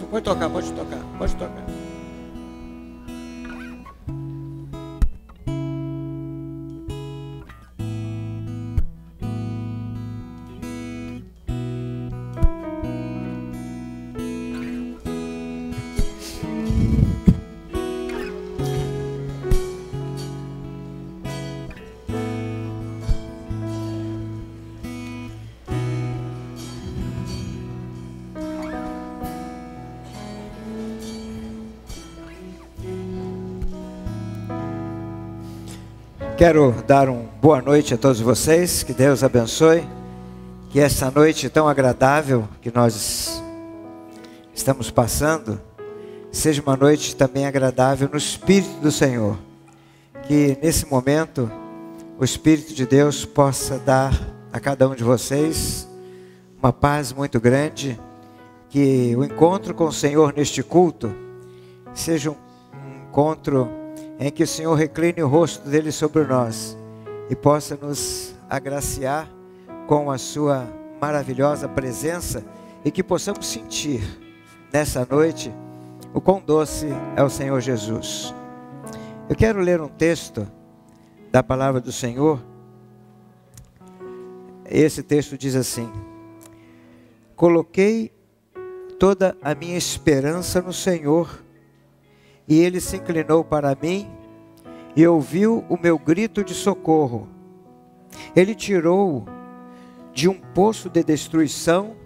Pode tocar, pode tocar, pode tocar. Quero dar uma boa noite a todos vocês, que Deus abençoe, que essa noite tão agradável que nós estamos passando, seja uma noite também agradável no Espírito do Senhor, que nesse momento o Espírito de Deus possa dar a cada um de vocês uma paz muito grande, que o encontro com o Senhor neste culto seja um encontro em que o Senhor recline o rosto dele sobre nós e possa nos agraciar com a sua maravilhosa presença e que possamos sentir nessa noite o quão doce é o Senhor Jesus. Eu quero ler um texto da palavra do Senhor. Esse texto diz assim: coloquei toda a minha esperança no Senhor, e Ele se inclinou para mim e ouviu o meu grito de socorro. Ele tirou de um poço de destruição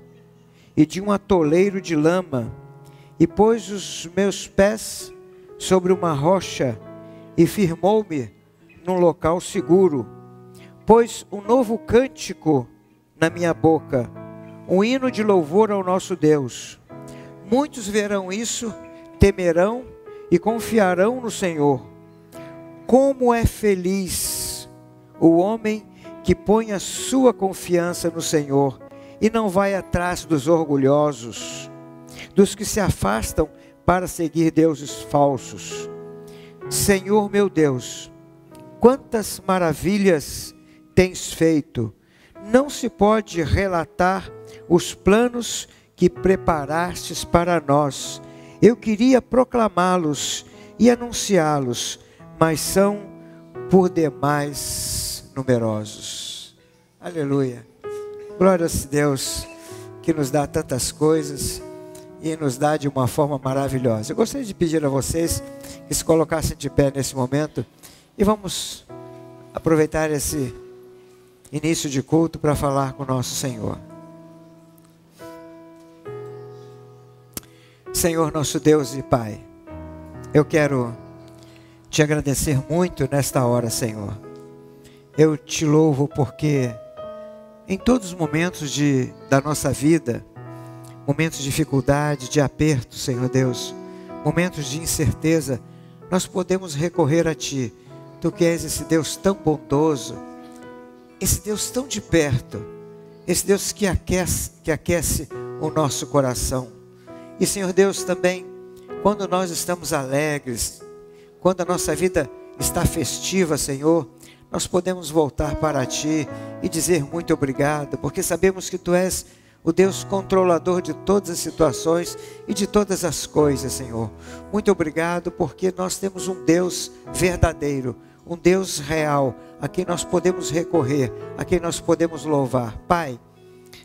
e de um atoleiro de lama, e pôs os meus pés sobre uma rocha e firmou-me num local seguro. Pôs um novo cântico na minha boca, um hino de louvor ao nosso Deus. Muitos verão isso, temerão e confiarão no Senhor. Como é feliz o homem que põe a sua confiança no Senhor e não vai atrás dos orgulhosos, dos que se afastam para seguir deuses falsos. Senhor meu Deus, quantas maravilhas tens feito! Não se pode relatar os planos que preparastes para nós. Eu queria proclamá-los e anunciá-los, mas são por demais numerosos. Aleluia. Glória a Deus, que nos dá tantas coisas e nos dá de uma forma maravilhosa. Eu gostaria de pedir a vocês que se colocassem de pé nesse momento e vamos aproveitar esse início de culto para falar com o nosso Senhor. Senhor nosso Deus e Pai, eu quero te agradecer muito nesta hora, Senhor. Eu te louvo porque em todos os momentos da nossa vida, momentos de dificuldade, de aperto, Senhor Deus, momentos de incerteza, nós podemos recorrer a Ti. Tu que és esse Deus tão bondoso, esse Deus tão de perto, esse Deus que aquece o nosso coração. E Senhor Deus, também, quando nós estamos alegres, quando a nossa vida está festiva, Senhor, nós podemos voltar para Ti e dizer muito obrigado, porque sabemos que Tu és o Deus controlador de todas as situações e de todas as coisas, Senhor. Muito obrigado, porque nós temos um Deus verdadeiro, um Deus real, a quem nós podemos recorrer, a quem nós podemos louvar. Pai,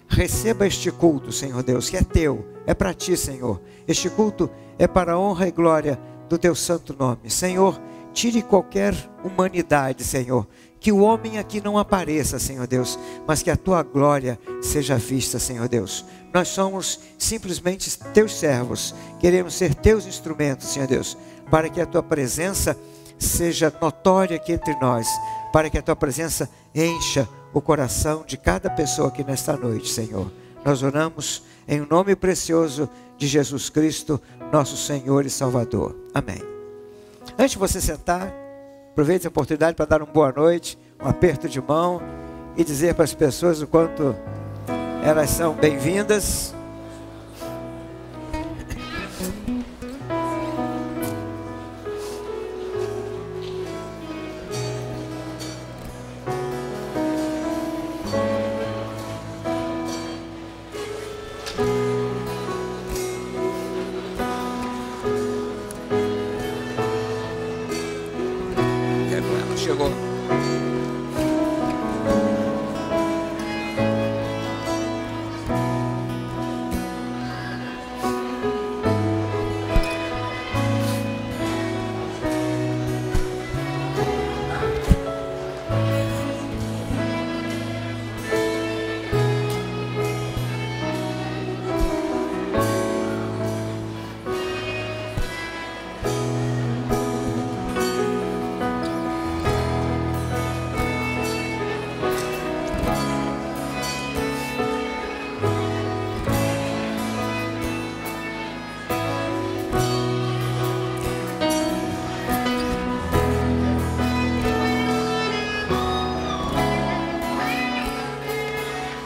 receba este culto, Senhor Deus, que é Teu, é para Ti, Senhor. Este culto é para a honra e glória do Teu santo nome. Senhor, tire qualquer humanidade, Senhor. Que o homem aqui não apareça, Senhor Deus, mas que a Tua glória seja vista, Senhor Deus. Nós somos simplesmente Teus servos. Queremos ser Teus instrumentos, Senhor Deus, para que a Tua presença seja notória aqui entre nós, para que a Tua presença encha o coração de cada pessoa aqui nesta noite, Senhor. Nós oramos em nome precioso de Jesus Cristo, nosso Senhor e Salvador. Amém. Antes de você sentar, aproveite a oportunidade para dar uma boa noite, um aperto de mão e dizer para as pessoas o quanto elas são bem-vindas. quando chegou.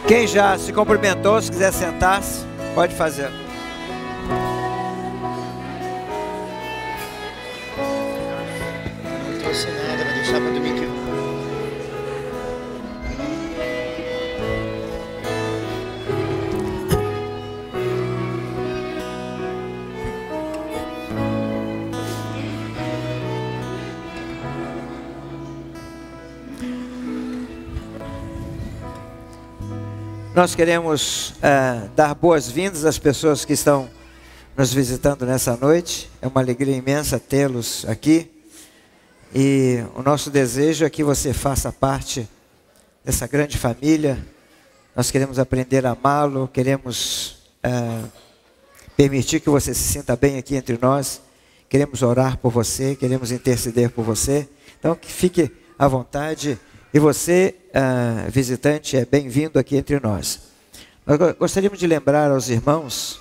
Quem já se cumprimentou, se quiser sentar-se, pode fazer. Não trouxe nada, vai deixar para domingo. Nós queremos dar boas-vindas às pessoas que estão nos visitando nessa noite. É uma alegria imensa tê-los aqui. E o nosso desejo é que você faça parte dessa grande família. Nós queremos aprender a amá-lo, queremos permitir que você se sinta bem aqui entre nós. Queremos orar por você, queremos interceder por você. Então, que fique à vontade. E você, visitante, é bem-vindo aqui entre nós. Nós gostaríamos de lembrar aos irmãos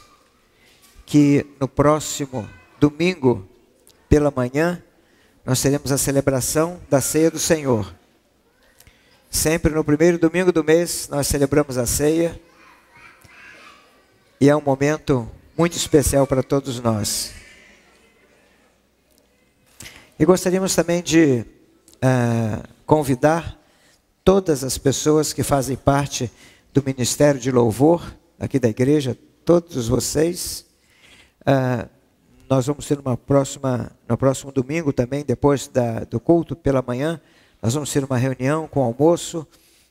que no próximo domingo, pela manhã, nós teremos a celebração da Ceia do Senhor. Sempre no primeiro domingo do mês, nós celebramos a ceia. E é um momento muito especial para todos nós. E gostaríamos também de convidar todas as pessoas que fazem parte do Ministério de Louvor aqui da igreja, todos vocês. Nós vamos ter no próximo domingo também, depois do culto pela manhã, nós vamos ter uma reunião com almoço.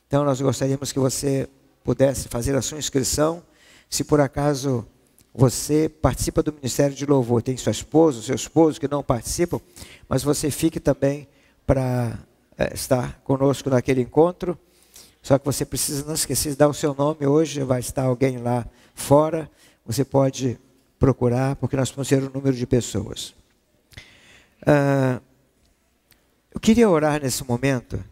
Então nós gostaríamos que você pudesse fazer a sua inscrição. Se por acaso você participa do Ministério de Louvor, tem sua esposa, seu esposo que não participam, mas você fique também para estar conosco naquele encontro. Só que você precisa não esquecer de dar o seu nome. Hoje vai estar alguém lá fora, você pode procurar, porque nós vamos ter um número de pessoas. Eu queria orar nesse momento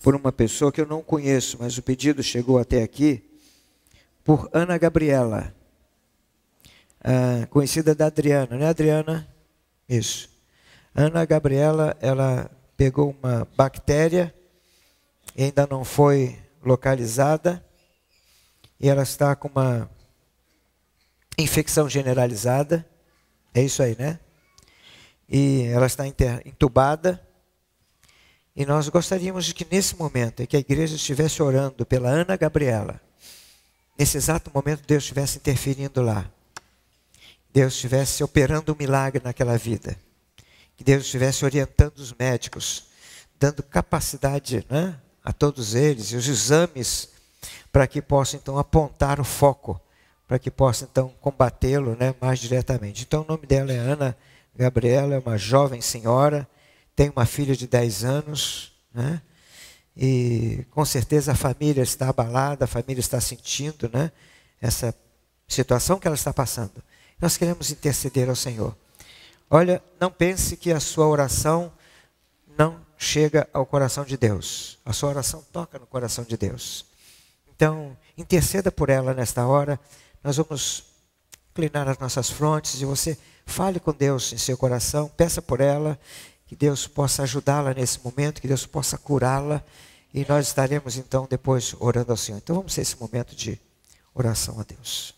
por uma pessoa que eu não conheço, mas o pedido chegou até aqui, por Ana Gabriela, conhecida da Adriana, né, Adriana? Isso. Ana Gabriela, ela pegou uma bactéria, ainda não foi localizada, e ela está com uma infecção generalizada, é isso aí, né? E ela está entubada, e nós gostaríamos de que nesse momento, que a igreja estivesse orando pela Ana Gabriela, nesse exato momento Deus estivesse interferindo lá, Deus estivesse operando um milagre naquela vida, que Deus estivesse orientando os médicos, dando capacidade, né, a todos eles, e os exames, para que possam então apontar o foco, para que possam então combatê-lo, né, mais diretamente. Então o nome dela é Ana Gabriela, é uma jovem senhora, tem uma filha de 10 anos, né, e com certeza a família está abalada, a família está sentindo, né, essa situação que ela está passando. Nós queremos interceder ao Senhor. Olha, não pense que a sua oração não chega ao coração de Deus. A sua oração toca no coração de Deus. Então, interceda por ela nesta hora. Nós vamos inclinar as nossas frontes e você fale com Deus em seu coração. Peça por ela, que Deus possa ajudá-la nesse momento, que Deus possa curá-la. E nós estaremos então depois orando ao Senhor. Então vamos ter esse momento de oração a Deus.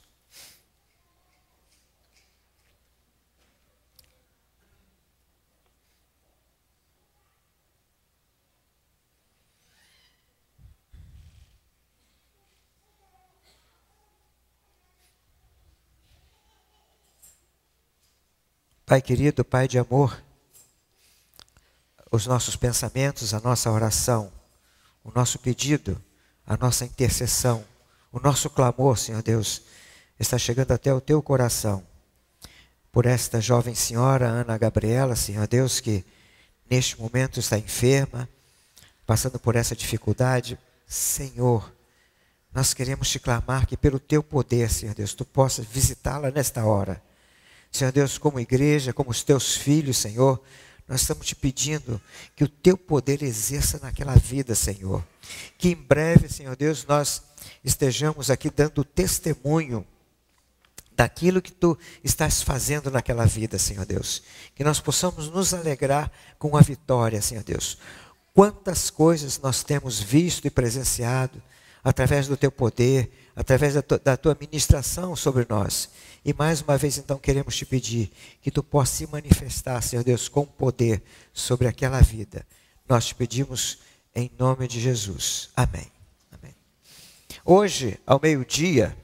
Pai querido, Pai de amor, os nossos pensamentos, a nossa oração, o nosso pedido, a nossa intercessão, o nosso clamor, Senhor Deus, está chegando até o teu coração. Por esta jovem senhora, Ana Gabriela, Senhor Deus, que neste momento está enferma, passando por essa dificuldade, Senhor, nós queremos te clamar que pelo teu poder, Senhor Deus, tu possas visitá-la nesta hora. Senhor Deus, como igreja, como os teus filhos, Senhor, nós estamos te pedindo que o teu poder exerça naquela vida, Senhor. Que em breve, Senhor Deus, nós estejamos aqui dando testemunho daquilo que tu estás fazendo naquela vida, Senhor Deus. Que nós possamos nos alegrar com a vitória, Senhor Deus. Quantas coisas nós temos visto e presenciado através do teu poder, através da tua ministração sobre nós. E mais uma vez, então, queremos te pedir que tu possas se manifestar, Senhor Deus, com poder sobre aquela vida. Nós te pedimos em nome de Jesus. Amém. Amém. Hoje, ao meio-dia,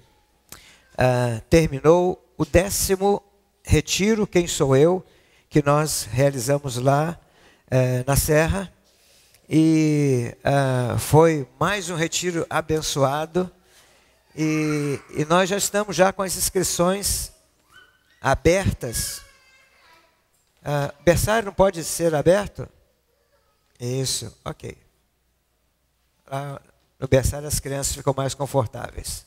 terminou o 10º retiro, Quem Sou Eu, que nós realizamos lá na Serra. E foi mais um retiro abençoado. E nós já estamos com as inscrições abertas. Berçário não pode ser aberto? Isso, ok. Lá no berçário as crianças ficam mais confortáveis.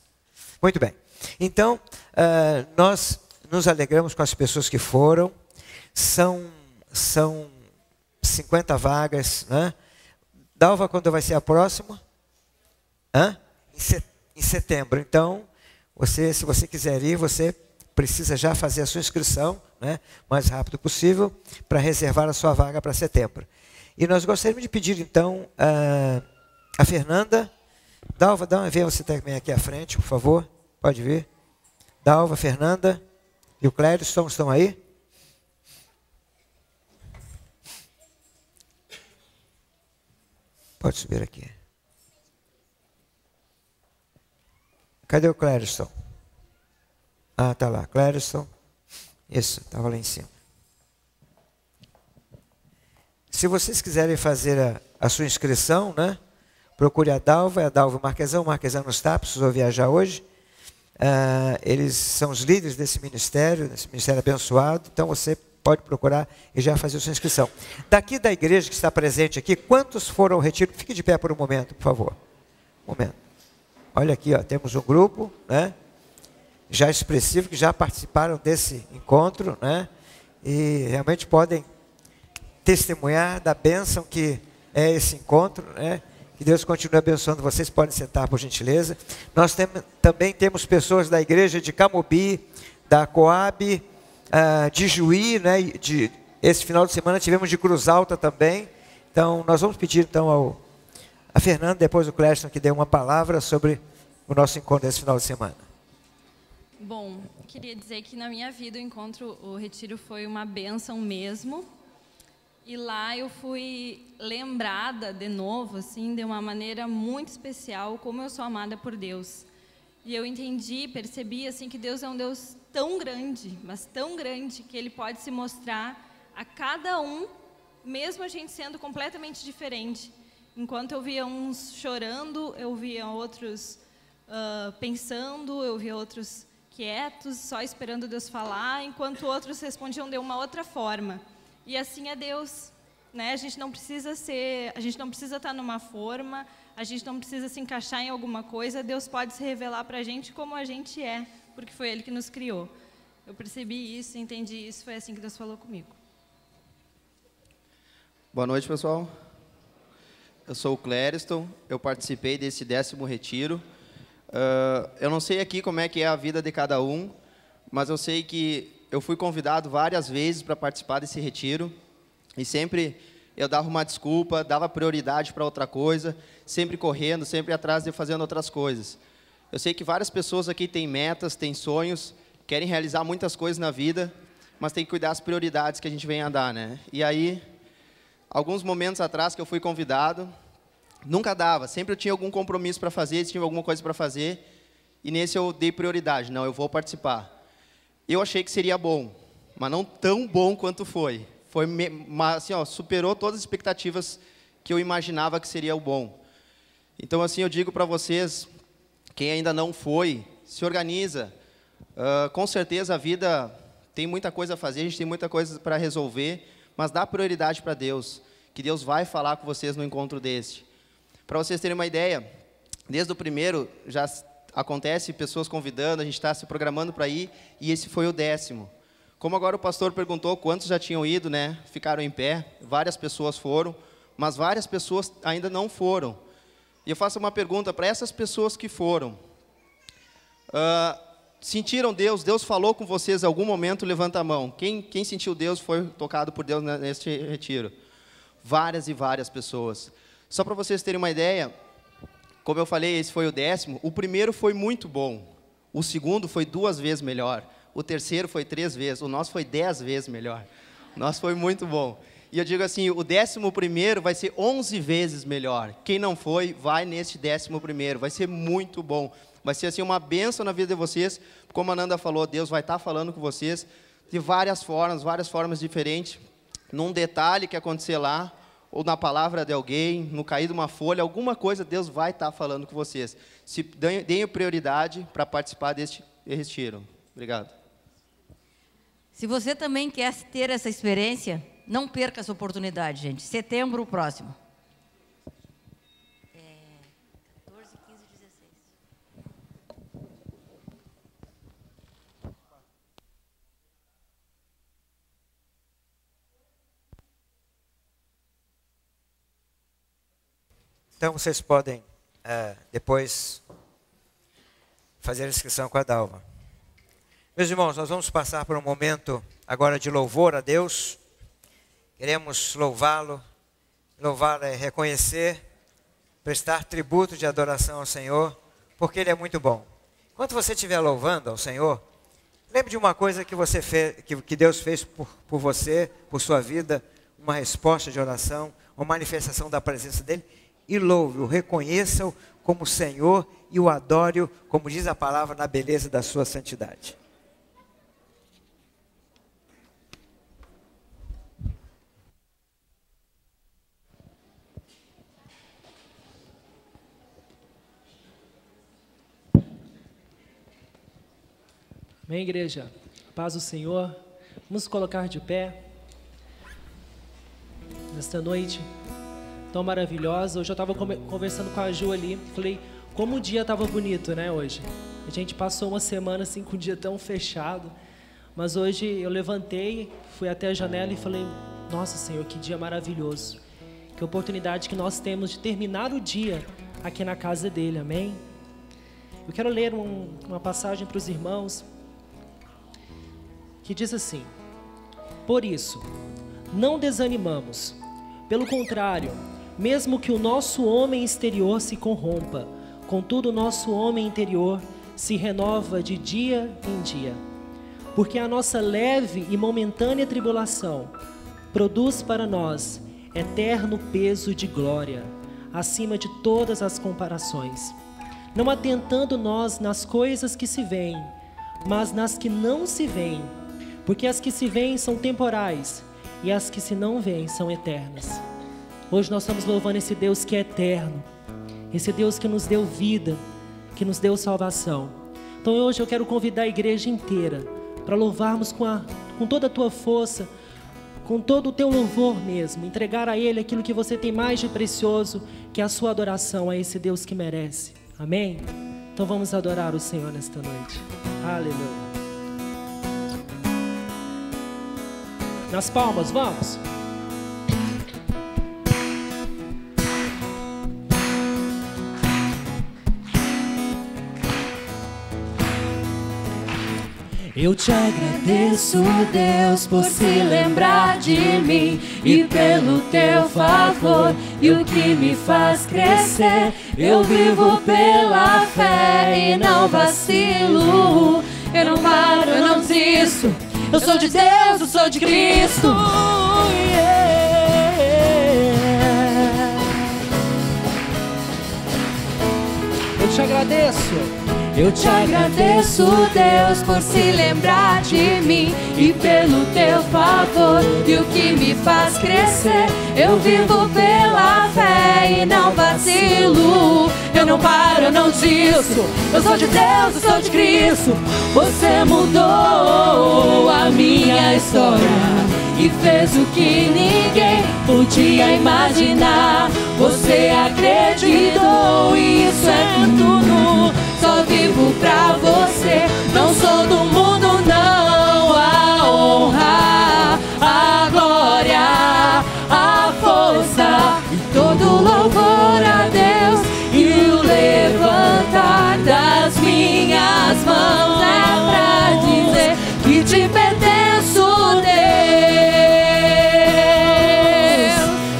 Muito bem. Então, nós nos alegramos com as pessoas que foram. São 50 vagas, né? Dalva, quando vai ser a próxima? Em setembro. Então, se você quiser ir, você precisa já fazer a sua inscrição, né, o mais rápido possível, para reservar a sua vaga para setembro. E nós gostaríamos de pedir, então, a Fernanda. Dalva, vem você também aqui à frente, por favor. Pode vir. Dalva, Fernanda e o Clériston estão aí? Pode subir aqui. Cadê o Clériston? Tá lá. Clériston. Isso, estava lá em cima. Se vocês quiserem fazer a sua inscrição, né? Procure a Dalva e o Marquesão. O Marquesão não está, precisou viajar hoje. Eles são os líderes desse ministério abençoado. Então você pode procurar e já fazer a sua inscrição. Daqui da igreja que está presente aqui, quantos foram ao retiro? Fique de pé por um momento, por favor. Um momento. Olha aqui, temos um grupo, né, já expressivo, que já participaram desse encontro, né, e realmente podem testemunhar da bênção que é esse encontro, né. Que Deus continue abençoando vocês. Podem sentar, por gentileza. Nós também temos pessoas da igreja de Camobi, da Coab, de Juí, né, esse final de semana tivemos de Cruz Alta também. Então, nós vamos pedir então a Fernanda, depois o Clériston, que dê uma palavra sobre o nosso encontro desse final de semana. Bom, queria dizer que na minha vida o retiro foi uma bênção mesmo. E lá eu fui lembrada de novo, assim, de uma maneira muito especial, como eu sou amada por Deus. E eu percebi, assim, que Deus é um Deus tão grande, mas tão grande, que Ele pode se mostrar a cada um, mesmo a gente sendo completamente diferente. Enquanto eu via uns chorando, eu via outros pensando, eu via outros quietos, só esperando Deus falar, enquanto outros respondiam de uma outra forma. E assim é Deus, né? A gente não precisa estar numa forma, a gente não precisa se encaixar em alguma coisa. Deus pode se revelar para a gente como a gente é, porque foi Ele que nos criou. Eu percebi isso, entendi isso, foi assim que Deus falou comigo. Boa noite, pessoal. Eu sou o Clériston, eu participei desse 10º retiro. Eu não sei aqui como é que é a vida de cada um, mas eu sei que eu fui convidado várias vezes para participar desse retiro, e sempre eu dava uma desculpa, dava prioridade para outra coisa, sempre correndo, sempre atrás de fazendo outras coisas. Eu sei que várias pessoas aqui têm metas, têm sonhos, querem realizar muitas coisas na vida, mas tem que cuidar das prioridades que a gente vem andar, né? E aí, alguns momentos atrás que eu fui convidado, nunca dava, sempre eu tinha algum compromisso para fazer, tinha alguma coisa para fazer, e nesse eu dei prioridade, não, eu vou participar. Eu achei que seria bom, mas não tão bom quanto foi. Foi assim, ó, superou todas as expectativas que eu imaginava que seria o bom. Então, assim, eu digo para vocês, quem ainda não foi, se organiza. Com certeza a vida tem muita coisa a fazer, a gente tem muita coisa para resolver, mas dá prioridade para Deus, que Deus vai falar com vocês no encontro deste. Para vocês terem uma ideia, desde o primeiro já acontece pessoas convidando, a gente está se programando para ir, e esse foi o 10º. Como agora o pastor perguntou quantos já tinham ido, né? Ficaram em pé, várias pessoas foram, mas várias pessoas ainda não foram. E eu faço uma pergunta para essas pessoas que foram. Sentiram Deus? Deus falou com vocês em algum momento? Levanta a mão. Quem sentiu Deus, foi tocado por Deus neste retiro? Várias e várias pessoas. Só para vocês terem uma ideia, como eu falei, esse foi o 10º. O primeiro foi muito bom. O segundo foi 2 vezes melhor. O terceiro foi 3 vezes. O nosso foi 10 vezes melhor. O nosso foi muito bom. E eu digo assim, o 11º vai ser 11 vezes melhor. Quem não foi, vai nesse 11º. Vai ser muito bom. Vai ser assim uma bênção na vida de vocês. Como a Nanda falou, Deus vai estar falando com vocês de várias formas diferentes. Num detalhe que acontecer lá, ou na palavra de alguém, no cair de uma folha, alguma coisa Deus vai estar falando com vocês. Deem prioridade para participar deste retiro. Obrigado. Se você também quer ter essa experiência, não perca essa oportunidade, gente. Setembro próximo. 14, 15, 16. Então vocês podem depois fazer a inscrição com a Dalva. Meus irmãos, nós vamos passar por um momento agora de louvor a Deus. Queremos louvá-lo. Louvá-lo é reconhecer, prestar tributo de adoração ao Senhor, porque Ele é muito bom. Enquanto você estiver louvando ao Senhor, lembre de uma coisa que você fez, que Deus fez por você, por sua vida, uma resposta de oração, uma manifestação da presença dEle, e louve-o, reconheça-o como Senhor e o adore-o, como diz a palavra, na beleza da sua santidade. Amém, igreja? Paz do Senhor. Vamos colocar de pé nesta noite tão maravilhosa. Hoje eu estava conversando com a Ju ali, falei como o dia estava bonito, né, hoje. A gente passou uma semana assim com o dia tão fechado, mas hoje eu levantei, fui até a janela e falei, nossa, Senhor, que dia maravilhoso. Que oportunidade que nós temos de terminar o dia aqui na casa dele, amém? Eu quero ler uma passagem para os irmãos, que diz assim: por isso, não desanimamos. Pelo contrário, mesmo que o nosso homem exterior se corrompa, contudo o nosso homem interior se renova de dia em dia. Porque a nossa leve e momentânea tribulação produz para nós eterno peso de glória, acima de todas as comparações. Não atentando nós nas coisas que se veem, mas nas que não se veem, porque as que se veem são temporais e as que se não veem são eternas. Hoje nós estamos louvando esse Deus que é eterno, esse Deus que nos deu vida, que nos deu salvação. Então hoje eu quero convidar a igreja inteira para louvarmos com toda a tua força, com todo o teu louvor mesmo, entregar a Ele aquilo que você tem mais de precioso, que é a sua adoração a esse Deus que merece. Amém? Então vamos adorar o Senhor nesta noite. Aleluia. Nas palmas, vamos! Eu te agradeço, Deus, por se lembrar de mim e pelo teu favor e o que me faz crescer. Eu vivo pela fé e não vacilo. Eu não paro, eu não desisto. Eu sou de Deus, eu sou de Cristo. Eu te agradeço. Eu te agradeço, Deus, por se lembrar de mim e pelo teu favor e o que me faz crescer. Eu vivo pela fé e não vacilo. Eu não paro, eu não desisto. Eu sou de Deus, eu sou de Cristo. Você mudou a minha história e fez o que ninguém podia imaginar. Você acreditou e isso é tudo. Só vivo pra você, não sou do mundo não. A honra, a glória, a força e todo louvor a Deus. E o levantar das minhas mãos é pra dizer que te pertenço, Deus.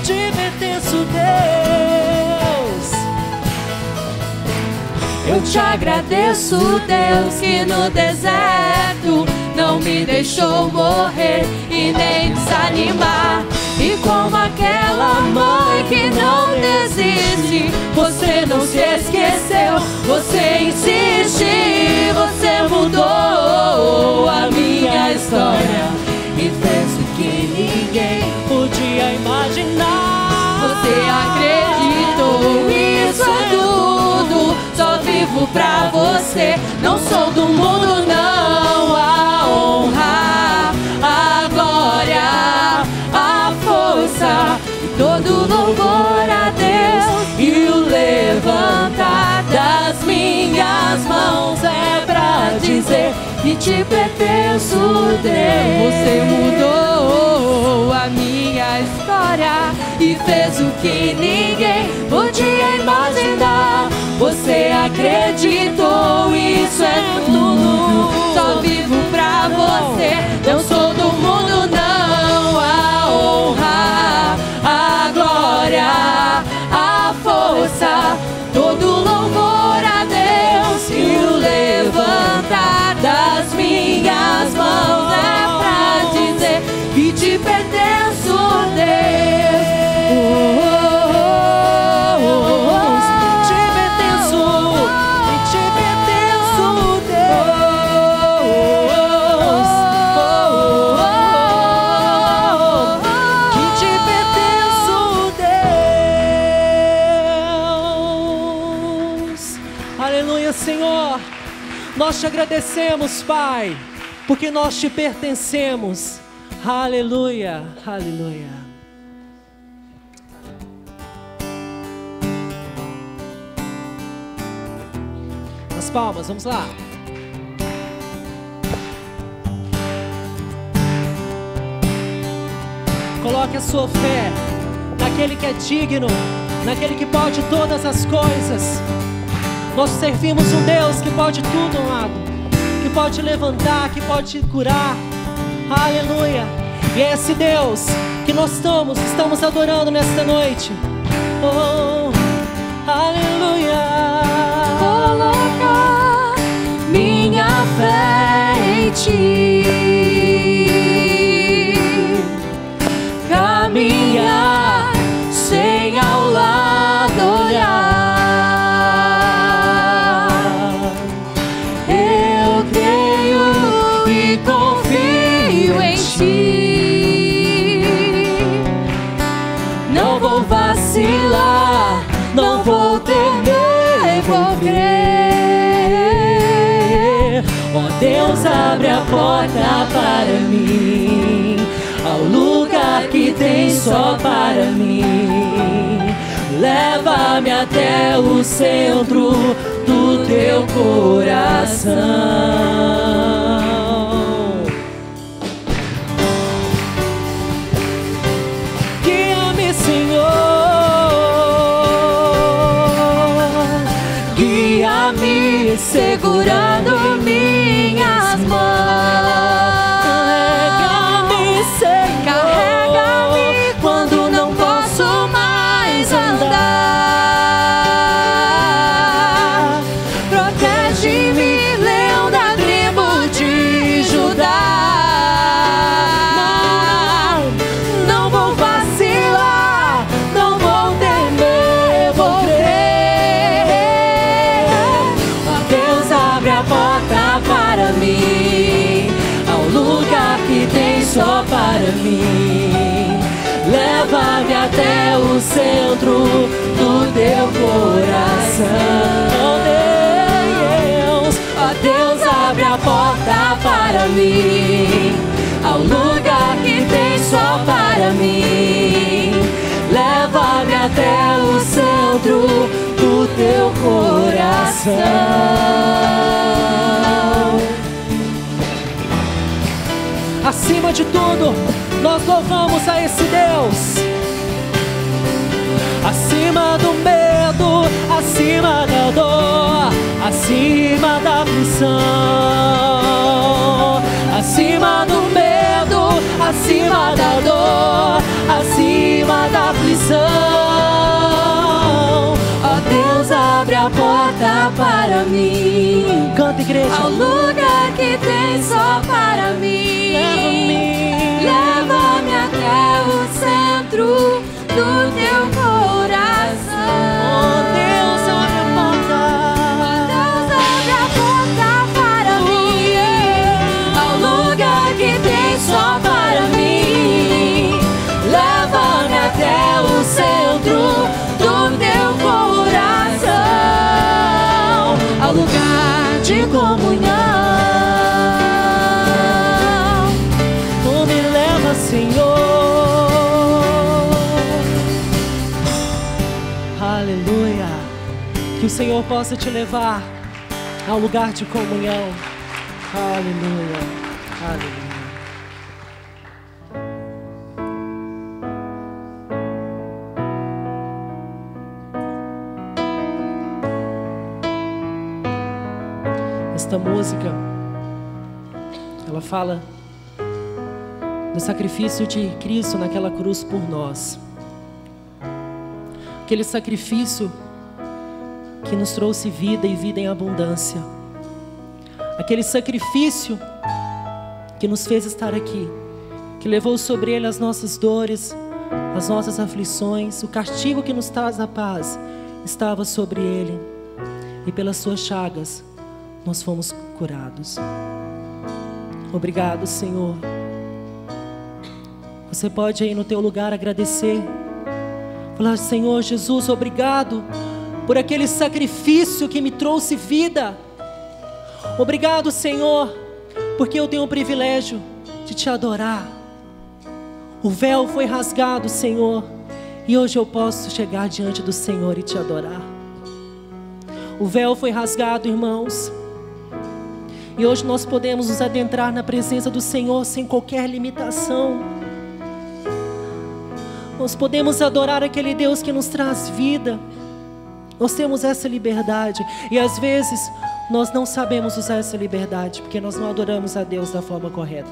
Te pertenço, Deus. Eu te agradeço, Deus, que no deserto não me deixou morrer e nem desanimar. E como aquela mãe que não desiste, você não se esqueceu, você insiste. Você mudou a minha história e fez o que ninguém podia imaginar. Você acreditou, isso é tudo. Só vivo pra você, não sou do mundo não. A honra, a glória, a força e todo louvor a Deus. E o levantar das minhas mãos é pra dizer que te pertenço, Deus. Você mudou a minha história e fez o que ninguém podia imaginar. Você acreditou, isso é tudo. Só vivo pra você, não sou do mundo não. A honra, a glória, a força, todo louvor a Deus. E o levantar das minhas mãos é pra dizer que te pertenço, Deus. Senhor, nós te agradecemos, Pai, porque nós te pertencemos. Aleluia, aleluia. As palmas, vamos lá. Coloque a sua fé naquele que é digno, naquele que pode todas as coisas. Nós servimos um Deus que pode tudo, amado, que pode levantar, que pode curar. Aleluia. E é esse Deus que nós estamos adorando nesta noite. Oh, aleluia. Colocar minha fé em ti, caminhar sem ao lado olhar. Confio em ti, não vou vacilar, não vou temer, vou crer. Ó Deus, abre a porta para mim, ao lugar que tem só para mim. Leva-me até o centro do teu coração. Senhor, guia-me segurando minhas mãos. Carrega-me, Senhor, carrega-me quando não posso mais andar. Protege-me, leão da tribo de Judá. Não vou vacilar, não vou temer, vou crer. Ó Deus, para mim. Leva-me até o centro do teu coração. Ó Deus, abre a porta para mim, ao lugar que tem só para mim. Leva-me até o centro do teu coração. Acima de tudo, nós louvamos a esse Deus. Acima do medo, acima da dor, acima da aflição. Acima do medo, acima da dor, acima da aflição. Ó Deus, abre a porta para mim. Canta, igreja. Ao lugar que tem só para mim. Leva-me até o centro do teu coração. Oh Deus, abre a porta. Oh Deus, abre a porta para mim, ao lugar que tem só para mim. Leva-me até o centro do teu coração, ao lugar de comunhão. Tu me leva, Senhor. Aleluia. Que o Senhor possa te levar ao lugar de comunhão. Aleluia. Aleluia. Esta música, ela fala do sacrifício de Cristo naquela cruz por nós. Aquele sacrifício que nos trouxe vida e vida em abundância. Aquele sacrifício que nos fez estar aqui, que levou sobre ele as nossas dores, as nossas aflições. O castigo que nos traz a paz estava sobre ele, e pelas suas chagas nós fomos curados. Obrigado, Senhor. Você pode aí no teu lugar agradecer, falar: Senhor Jesus, obrigado por aquele sacrifício que me trouxe vida. Obrigado, Senhor, porque eu tenho o privilégio de te adorar. O véu foi rasgado, Senhor, e hoje eu posso chegar diante do Senhor e te adorar. O véu foi rasgado, irmãos, e hoje nós podemos nos adentrar na presença do Senhor sem qualquer limitação. Nós podemos adorar aquele Deus que nos traz vida. Nós temos essa liberdade, e às vezes nós não sabemos usar essa liberdade, porque nós não adoramos a Deus da forma correta.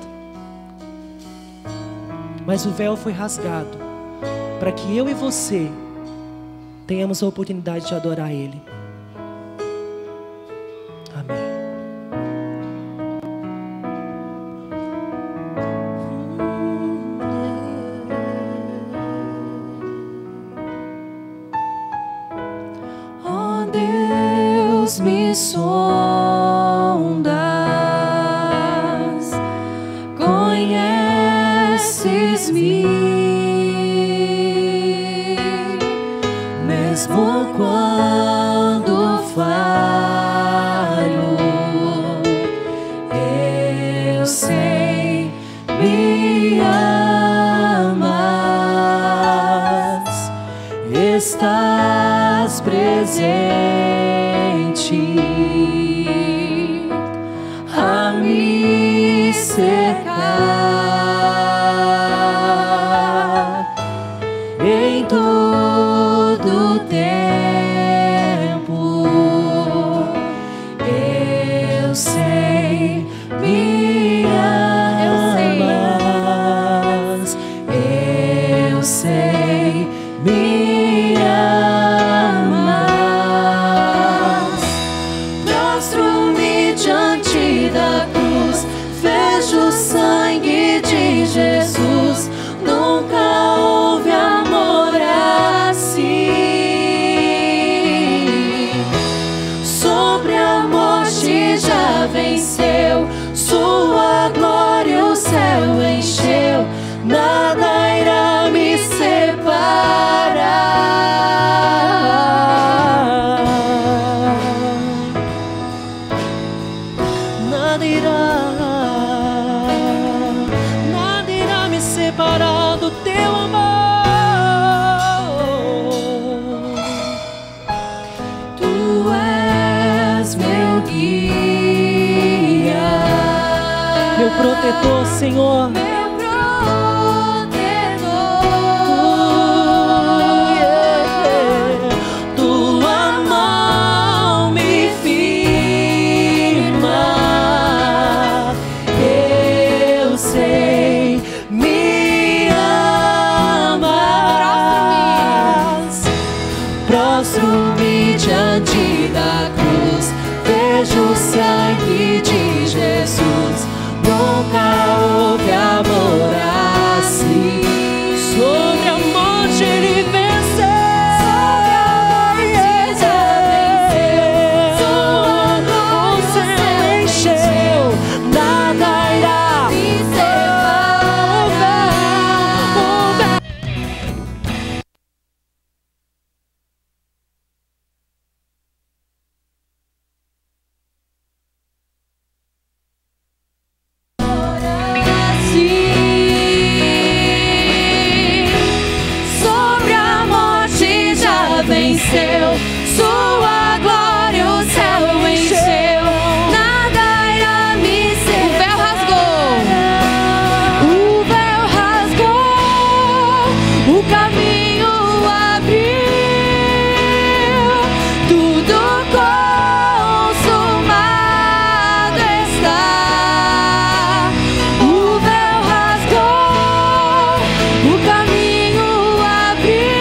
Mas o véu foi rasgado para que eu e você tenhamos a oportunidade de adorar Ele. Amém. Me sondas, conheces-me, mesmo quando falho, eu sei, me amas, estás presente a me cercar em todo tempo. Eu sei, me amas, eu sei, me amas. Prostro-me diante da cruz, vejo o sangue de Jesus. Nunca houve amor assim. Sobre a morte já venceu, sua glória o céu encheu. protetor, Senhor. meu protetor. Tua mão me firma, eu sei, me amas. Prostro-me diante da cruz, vejo o sangue de Jesus. Nunca houve amor assim. Sobre a morte ele venceu. O céu encheu, nada irá me separar. Sobre a morte já venceu, sua glória o céu encheu, nada irá me separar. O véu rasgou, o caminho abriu, tudo consumado está. O véu rasgou, o caminho abriu,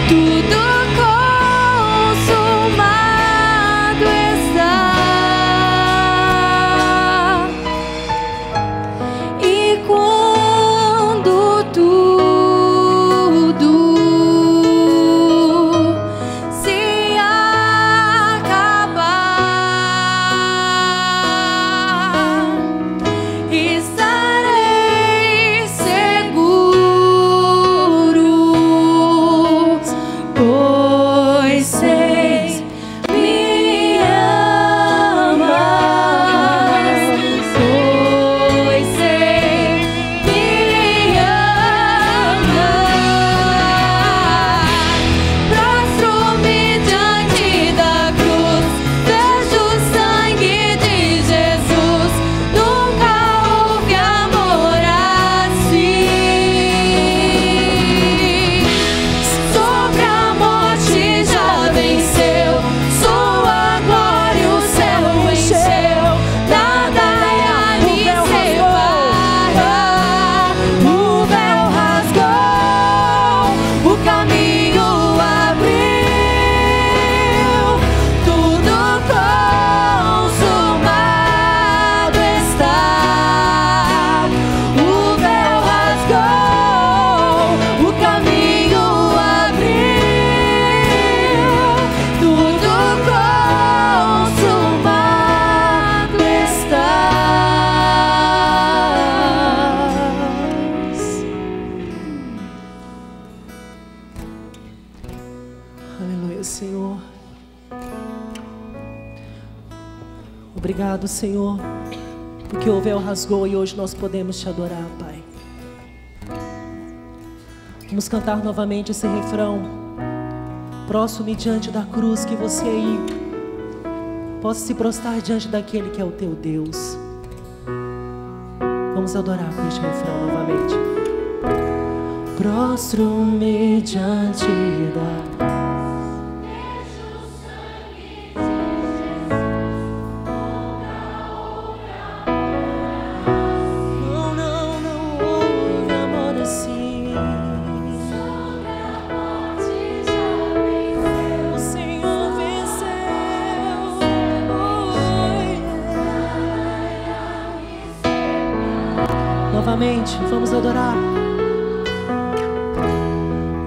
tudo consumado está. E quando tudo se acabar, estarei seguro, pois sei, me amas, pois sei, me amas. Prostro-me diante da cruz, vejo o sangue de Jesus. Nunca houve amor assim. Sobre a morte já venceu, sua glória o céu encheu, nada irá me separar. O véu rasgou, o caminho abriu, tudo consumado está. O véu rasgou, o caminho abriu, tudo consumado está. Aleluia, Senhor. Obrigado, Senhor, porque o véu rasgou e hoje nós podemos te adorar, Pai. Vamos cantar novamente esse refrão. Prostro-me diante da cruz, que você aí possa se prostrar diante daquele que é o teu Deus. Vamos adorar com este refrão novamente. Prostro-me diante da não houve amor assim. O Senhor venceu. Novamente, vamos adorar.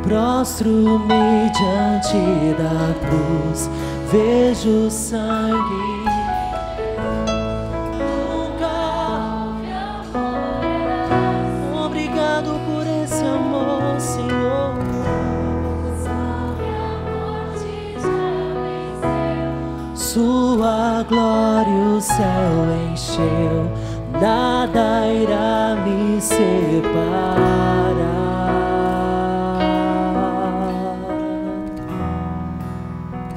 Prostro-me diante da cruz, vejo o sangue. Obrigado por esse amor, Senhor. Sua glória o céu encheu, nada irá me separar.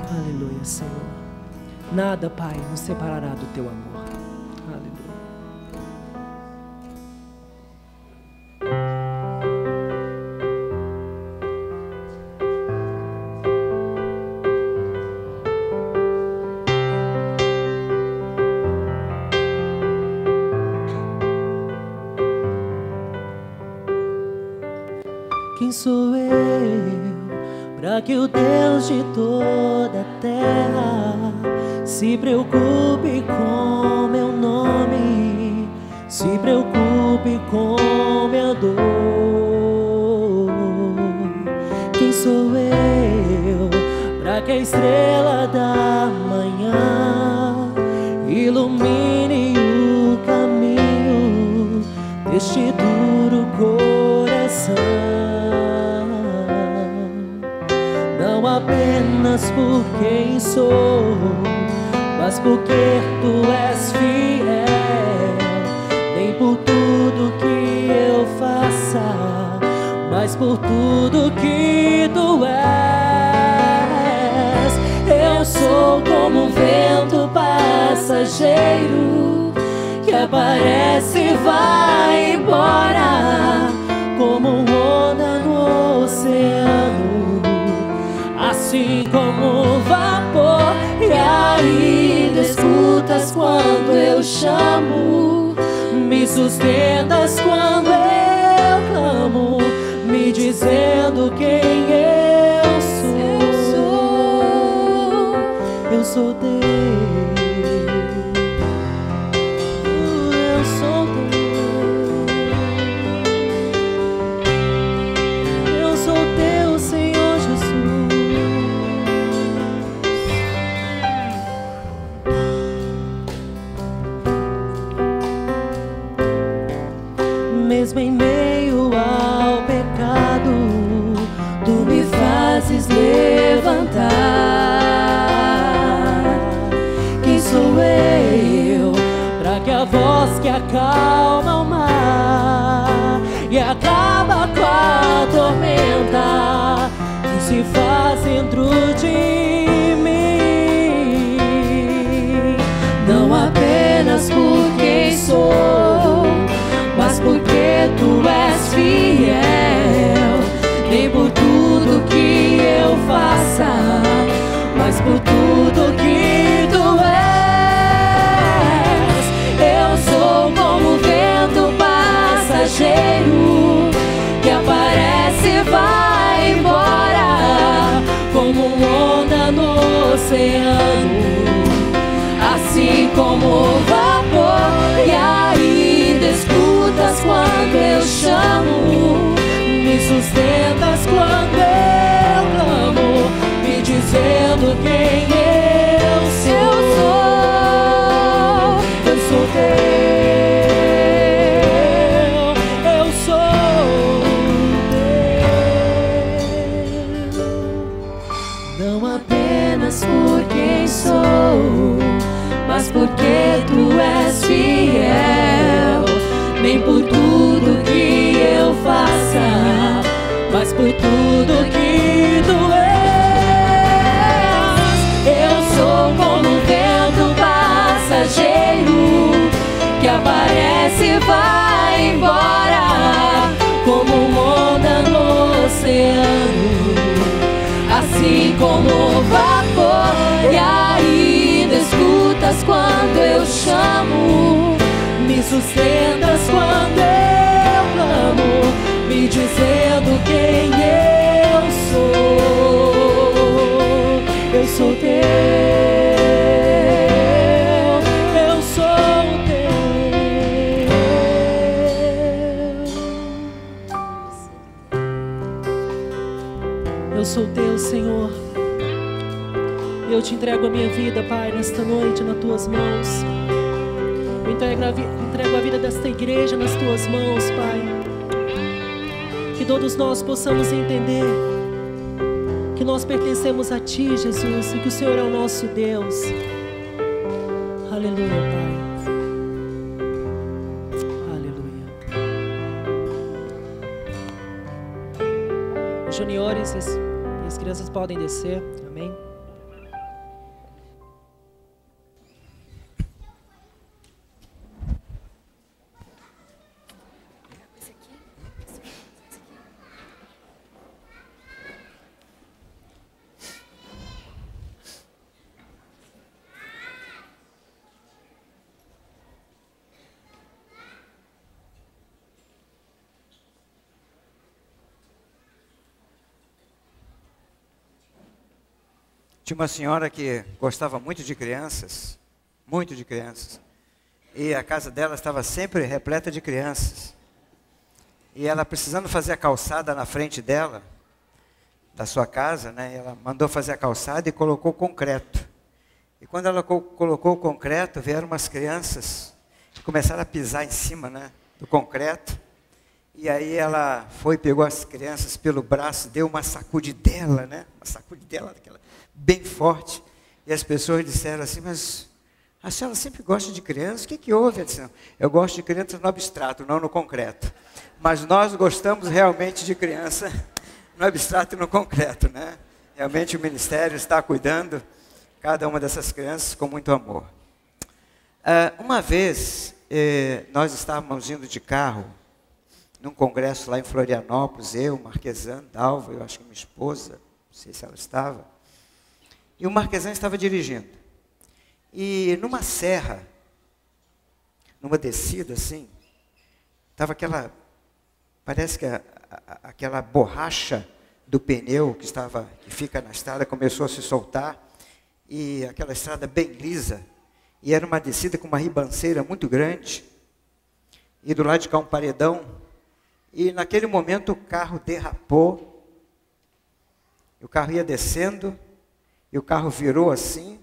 Aleluia, Senhor. Nada, Pai, nos separará do teu amor. Aleluia. sou eu para que o Deus de toda a terra se preocupe com meu nome, se preocupe com minha dor? Quem sou eu para que a estrela da manhã ilumine o caminho deste duro coração? Não apenas por quem sou, mas porque tu és fiel, nem por tudo que eu faça, mas por tudo que tu és. Eu sou como um vento passageiro que aparece e vai embora, como onda no oceano, assim como vapor. E ainda escutas quando eu chamo, me sustentas quando eu clamo, me dizendo quem eu sou. Eu sou Deus. Eu sou Deus. Eu sou Deus, Senhor Jesus. Mesmo em meio ao pecado, tu me fazes levantar. Quem sou eu para que a voz que acalma o mar e acaba com a tormenta que se faz dentro de mim? Não apenas por quem sou, mas porque tu és fiel, nem por tudo que eu faça, mas por tudo que tu és. Eu sou como um vento passageiro que aparece e vai embora, como onda no oceano, assim como vapor. E ainda escutas quando eu chamo, me sustentas quando eu clamo, me dizendo quem eu sou. Eu sou teu, eu sou teu. Não apenas por quem sou, mas porque tu és fiel, nem por tudo que eu faça, mas por tudo que tu és. Eu sou como um vento passageiro que aparece e vai embora, como onda no oceano, assim como vapor. E ainda escutas quando eu chamo, me sustentas quando eu clamo, me dizendo quem eu sou. Eu sou teu, eu sou teu. Eu sou teu, Senhor. Eu te entrego a minha vida, Pai, nesta noite nas tuas mãos. Eu entrego a vida desta igreja nas tuas mãos, Pai. Que todos nós possamos entender que nós pertencemos a Ti, Jesus, e que o Senhor é o nosso Deus. Aleluia, Pai. Aleluia. Os juniores e as crianças podem descer. Amém. Tinha uma senhora que gostava muito de crianças, muito de crianças. E a casa dela estava sempre repleta de crianças. E ela precisando fazer a calçada na frente dela, da sua casa, né? Ela mandou fazer a calçada e colocou concreto. E quando ela colocou o concreto, vieram umas crianças que começaram a pisar em cima, né, do concreto. E aí ela foi, pegou as crianças pelo braço, deu uma sacudidela, né? Uma sacudidela daquela bem forte. E as pessoas disseram assim, mas a senhora sempre gosta de crianças? O que houve? Ela disse, não, eu gosto de crianças no abstrato, não no concreto. Mas nós gostamos realmente de criança no abstrato e no concreto, né? Realmente o ministério está cuidando cada uma dessas crianças com muito amor. Uma vez, nós estávamos indo de carro, num congresso lá em Florianópolis, eu, Marquesan, Dalva, eu acho que minha esposa, não sei se ela estava, e o Marquesan estava dirigindo. E numa serra, numa descida assim, estava aquela, parece que aquela borracha do pneu que fica na estrada começou a se soltar, e aquela estrada bem lisa, e era uma descida com uma ribanceira muito grande, e do lado de cá um paredão, e naquele momento o carro derrapou, o carro ia descendo, e o carro virou assim,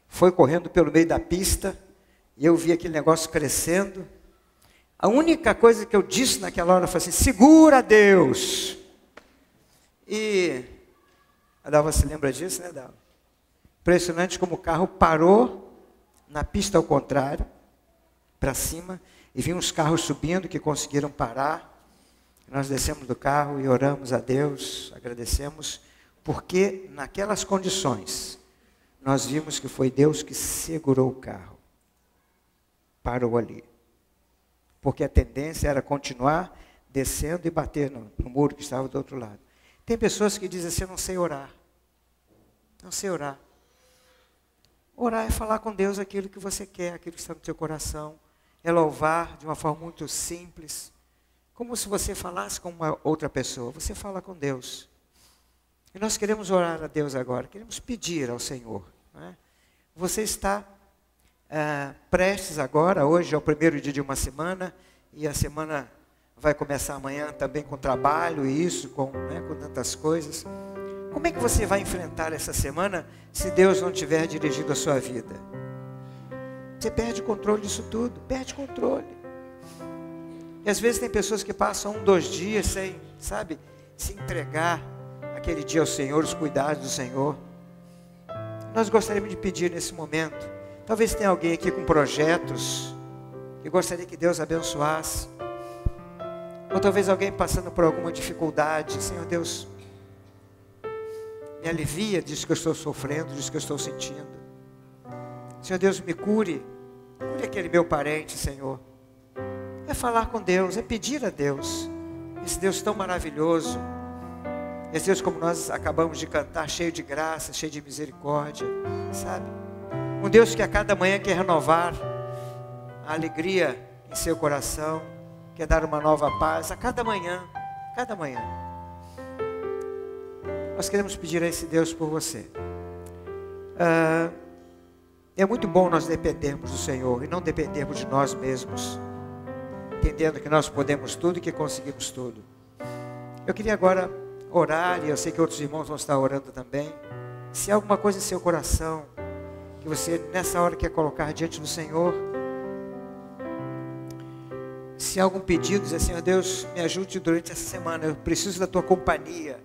foi correndo pelo meio da pista, e eu vi aquele negócio crescendo. A única coisa que eu disse naquela hora foi assim, segura Deus! E a Dalva se lembra disso, né, Dalva? Impressionante como o carro parou na pista ao contrário, para cima, e vinham os carros subindo que conseguiram parar. Nós descemos do carro e oramos a Deus, agradecemos, porque naquelas condições, nós vimos que foi Deus que segurou o carro. Parou ali. Porque a tendência era continuar descendo e bater no muro que estava do outro lado. Tem pessoas que dizem assim, eu não sei orar. Não sei orar. Orar é falar com Deus aquilo que você quer, aquilo que está no seu coração. É louvar de uma forma muito simples. Como se você falasse com uma outra pessoa. Você fala com Deus. E nós queremos orar a Deus agora. Queremos pedir ao Senhor. Não é? Você está prestes agora, hoje é o primeiro dia de uma semana. E a semana vai começar amanhã também com trabalho e isso, com tantas coisas. Como é que você vai enfrentar essa semana se Deus não tiver dirigido a sua vida? Você perde o controle disso tudo, perde controle. E às vezes tem pessoas que passam 1, 2 dias sem, se entregar aquele dia ao Senhor, os cuidados do Senhor. Nós gostaríamos de pedir nesse momento, talvez tenha alguém aqui com projetos, que gostaria que Deus abençoasse. Ou talvez alguém passando por alguma dificuldade. Senhor Deus, me alivia disso que eu estou sofrendo, disso que eu estou sentindo. Senhor Deus, me cure aquele meu parente, Senhor. É falar com Deus, é pedir a Deus, esse Deus tão maravilhoso, esse Deus como nós acabamos de cantar, cheio de graça, cheio de misericórdia, um Deus que a cada manhã quer renovar a alegria em seu coração, quer dar uma nova paz a cada manhã, Nós queremos pedir a esse Deus por você. É muito bom nós dependermos do Senhor e não dependermos de nós mesmos, entendendo que nós podemos tudo e que conseguimos tudo. Eu queria agora orar, e eu sei que outros irmãos vão estar orando também. Se há alguma coisa em seu coração que você nessa hora quer colocar diante do Senhor, se há algum pedido, dizer, Senhor Deus, me ajude durante essa semana, eu preciso da tua companhia,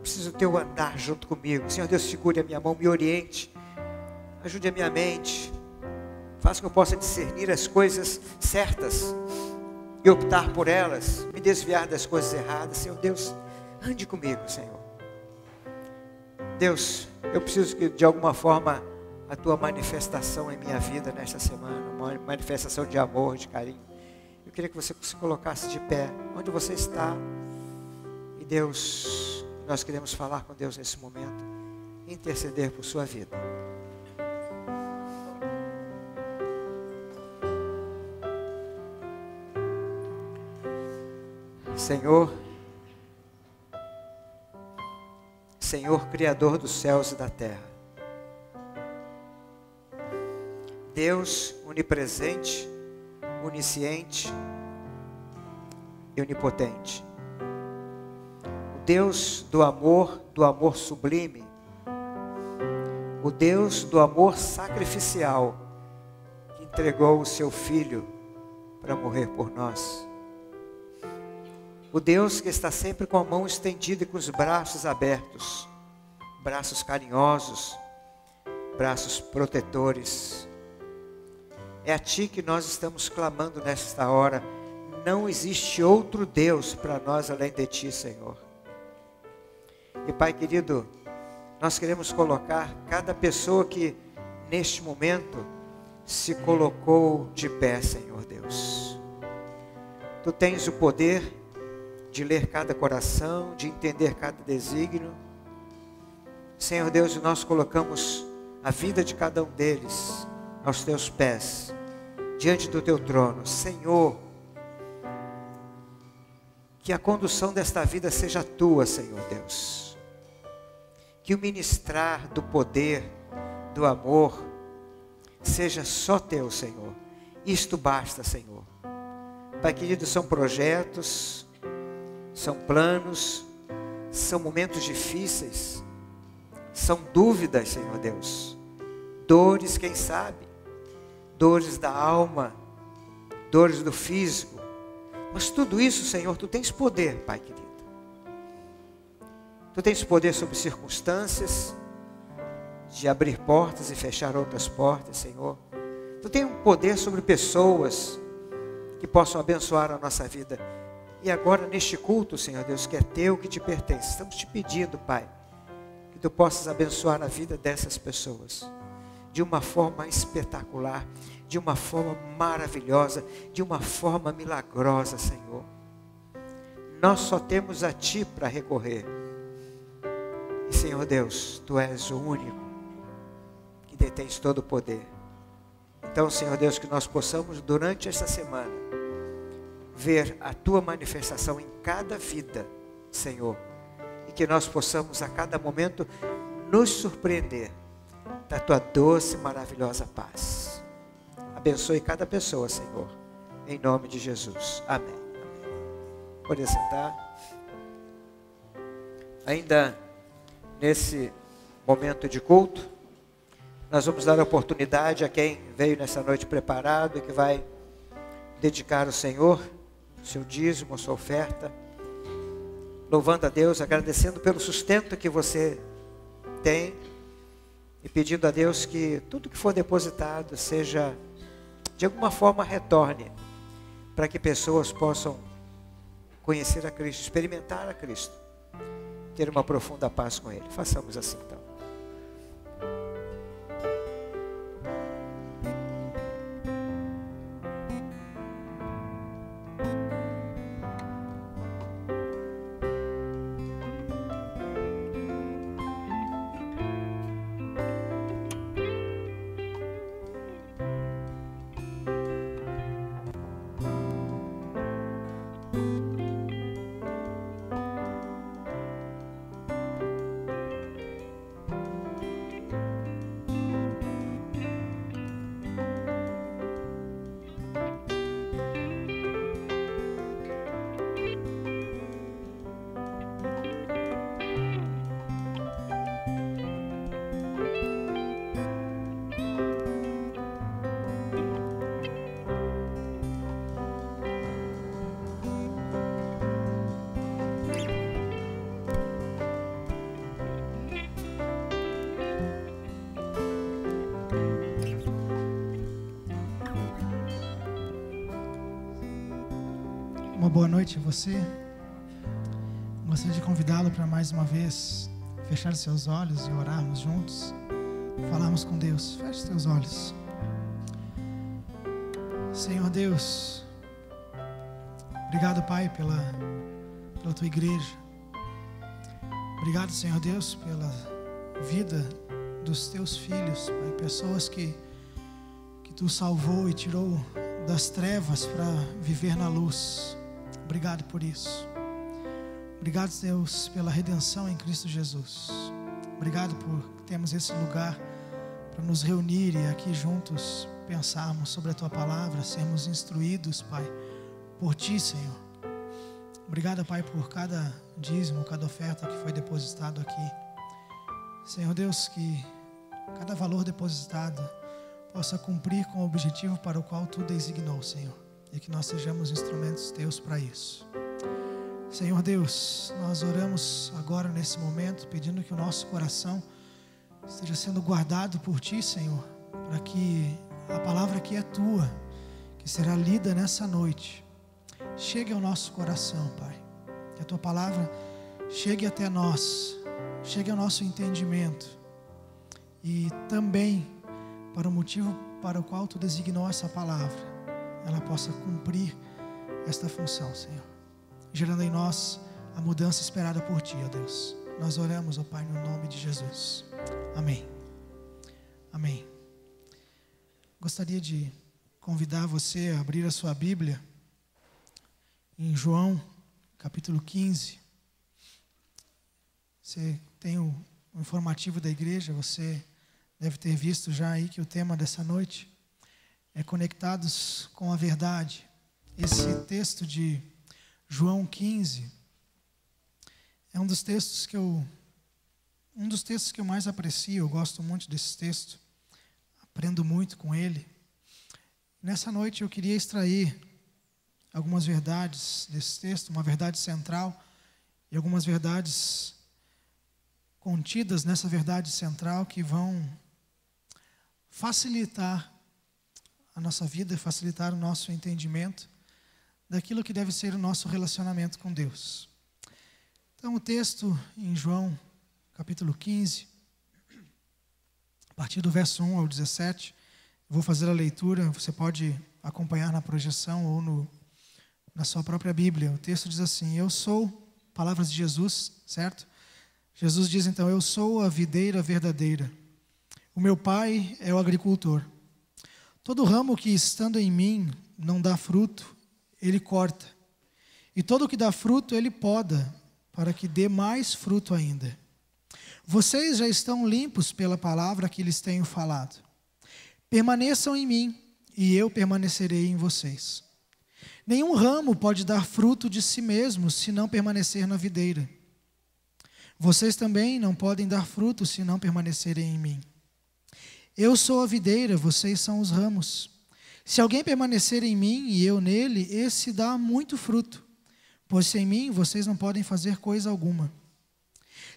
preciso do teu andar junto comigo. Senhor Deus, segure a minha mão, me oriente, ajude a minha mente, faça que eu possa discernir as coisas certas e optar por elas, me desviar das coisas erradas. Senhor Deus, ande comigo, Senhor. Deus, eu preciso que de alguma forma a tua manifestação em minha vida nesta semana, uma manifestação de amor, de carinho. Eu queria que você se colocasse de pé, onde você está. E Deus, nós queremos falar com Deus nesse momento, interceder por sua vida. Senhor Criador dos céus e da terra. Deus onipresente, onisciente e onipotente. O Deus do amor sublime. O Deus do amor sacrificial, que entregou o seu Filho para morrer por nós. O Deus que está sempre com a mão estendida e com os braços abertos, braços carinhosos, braços protetores. É a Ti que nós estamos clamando nesta hora. Não existe outro Deus para nós além de Ti, Senhor. E Pai querido, nós queremos colocar cada pessoa que neste momento se colocou de pé, Senhor Deus. Tu tens o poder de ler cada coração, de entender cada desígnio. Senhor Deus, nós colocamos a vida de cada um deles aos Teus pés, diante do Teu trono. Senhor, que a condução desta vida seja Tua, Senhor Deus. Que o ministrar do poder, do amor, seja só Teu, Senhor. Isto basta, Senhor. Pai querido, são projetos, são planos, são momentos difíceis, são dúvidas, Senhor Deus. Dores, quem sabe, dores da alma, dores do físico. Mas tudo isso, Senhor, Tu tens poder, Pai querido. Tu tens poder sobre circunstâncias, de abrir portas e fechar outras portas, Senhor. Tu tens um poder sobre pessoas que possam abençoar a nossa vida. E agora neste culto, Senhor Deus, que é Teu, que Te pertence, estamos Te pedindo, Pai, que Tu possas abençoar a vida dessas pessoas de uma forma espetacular, de uma forma maravilhosa, de uma forma milagrosa, Senhor. Nós só temos a Ti para recorrer. E, Senhor Deus, Tu és o único que detens todo o poder. Então, Senhor Deus, que nós possamos durante esta semana ver a Tua manifestação em cada vida, Senhor, e que nós possamos a cada momento nos surpreender da Tua doce e maravilhosa paz. Abençoe cada pessoa, Senhor, em nome de Jesus. Amém. Amém. Pode sentar. Ainda nesse momento de culto, nós vamos dar a oportunidade a quem veio nessa noite preparado e que vai dedicar ao Senhor seu dízimo, sua oferta, louvando a Deus, agradecendo pelo sustento que você tem e pedindo a Deus que tudo que for depositado seja, de alguma forma, retorne para que pessoas possam conhecer a Cristo, experimentar a Cristo, ter uma profunda paz com Ele. Façamos assim então. Uma boa noite a você. Gostaria de convidá-lo para mais uma vez fechar seus olhos e orarmos juntos, falarmos com Deus. Feche seus olhos. Senhor Deus, obrigado, Pai, pela Tua igreja. Obrigado, Senhor Deus, pela vida dos Teus filhos, Pai, pessoas que Tu salvou e tirou das trevas para viver na luz. Obrigado por isso. Obrigado, Deus, pela redenção em Cristo Jesus. Obrigado por termos esse lugar para nos reunir e aqui juntos pensarmos sobre a Tua palavra, sermos instruídos, Pai, por Ti, Senhor. Obrigado, Pai, por cada dízimo, cada oferta que foi depositado aqui. Senhor Deus, que cada valor depositado possa cumprir com o objetivo para o qual Tu designou, Senhor, e que nós sejamos instrumentos Teus para isso. Senhor Deus, nós oramos agora nesse momento, pedindo que o nosso coração esteja sendo guardado por Ti, Senhor, para que a palavra que é Tua, que será lida nessa noite, chegue ao nosso coração, Pai. Que a Tua palavra chegue até nós, chegue ao nosso entendimento e também para o motivo para o qual Tu designou essa palavra, ela possa cumprir esta função, Senhor, gerando em nós a mudança esperada por Ti, ó Deus. Nós oramos, ó Pai, no nome de Jesus. Amém. Amém. Gostaria de convidar você a abrir a sua Bíblia em João, capítulo 15. Você tem o informativo da igreja, você deve ter visto já aí que o tema dessa noite é Conectados com a Verdade. Esse texto de João 15 é um dos textos que eu mais aprecio. Eu gosto muito desse texto, aprendo muito com ele. Nessa noite eu queria extrair algumas verdades desse texto, uma verdade central e algumas verdades contidas nessa verdade central que vão facilitar a nossa vida, facilitar o nosso entendimento daquilo que deve ser o nosso relacionamento com Deus. Então, o texto em João, capítulo 15, a partir do verso 1 ao 17, eu vou fazer a leitura, você pode acompanhar na projeção ou na sua própria Bíblia. O texto diz assim: eu sou, palavras de Jesus, certo? Jesus diz então: eu sou a videira verdadeira, o meu Pai é o agricultor. Todo ramo que estando em mim não dá fruto, Ele corta, e todo o que dá fruto Ele poda, para que dê mais fruto ainda. Vocês já estão limpos pela palavra que lhes tenho falado. Permaneçam em mim, e eu permanecerei em vocês. Nenhum ramo pode dar fruto de si mesmo, se não permanecer na videira. Vocês também não podem dar fruto, se não permanecerem em mim. Eu sou a videira, vocês são os ramos. Se alguém permanecer em mim e eu nele, esse dá muito fruto, pois sem mim vocês não podem fazer coisa alguma.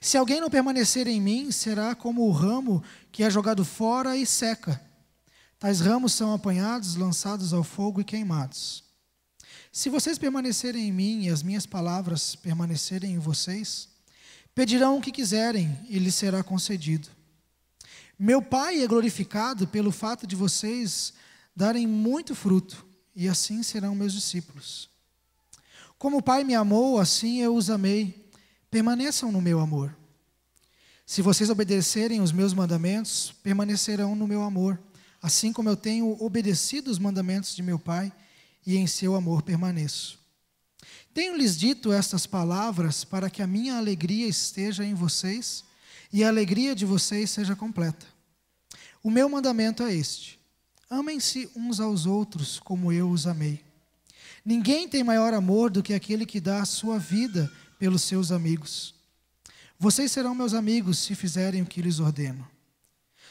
Se alguém não permanecer em mim, será como o ramo que é jogado fora e seca. Tais ramos são apanhados, lançados ao fogo e queimados. Se vocês permanecerem em mim e as minhas palavras permanecerem em vocês, pedirão o que quiserem e lhes será concedido. Meu Pai é glorificado pelo fato de vocês darem muito fruto, e assim serão meus discípulos. Como o Pai me amou, assim eu os amei. Permaneçam no meu amor. Se vocês obedecerem os meus mandamentos, permanecerão no meu amor, assim como eu tenho obedecido os mandamentos de meu Pai, e em seu amor permaneço. Tenho-lhes dito estas palavras para que a minha alegria esteja em vocês e a alegria de vocês seja completa. O meu mandamento é este: amem-se uns aos outros como eu os amei. Ninguém tem maior amor do que aquele que dá a sua vida pelos seus amigos. Vocês serão meus amigos se fizerem o que lhes ordeno.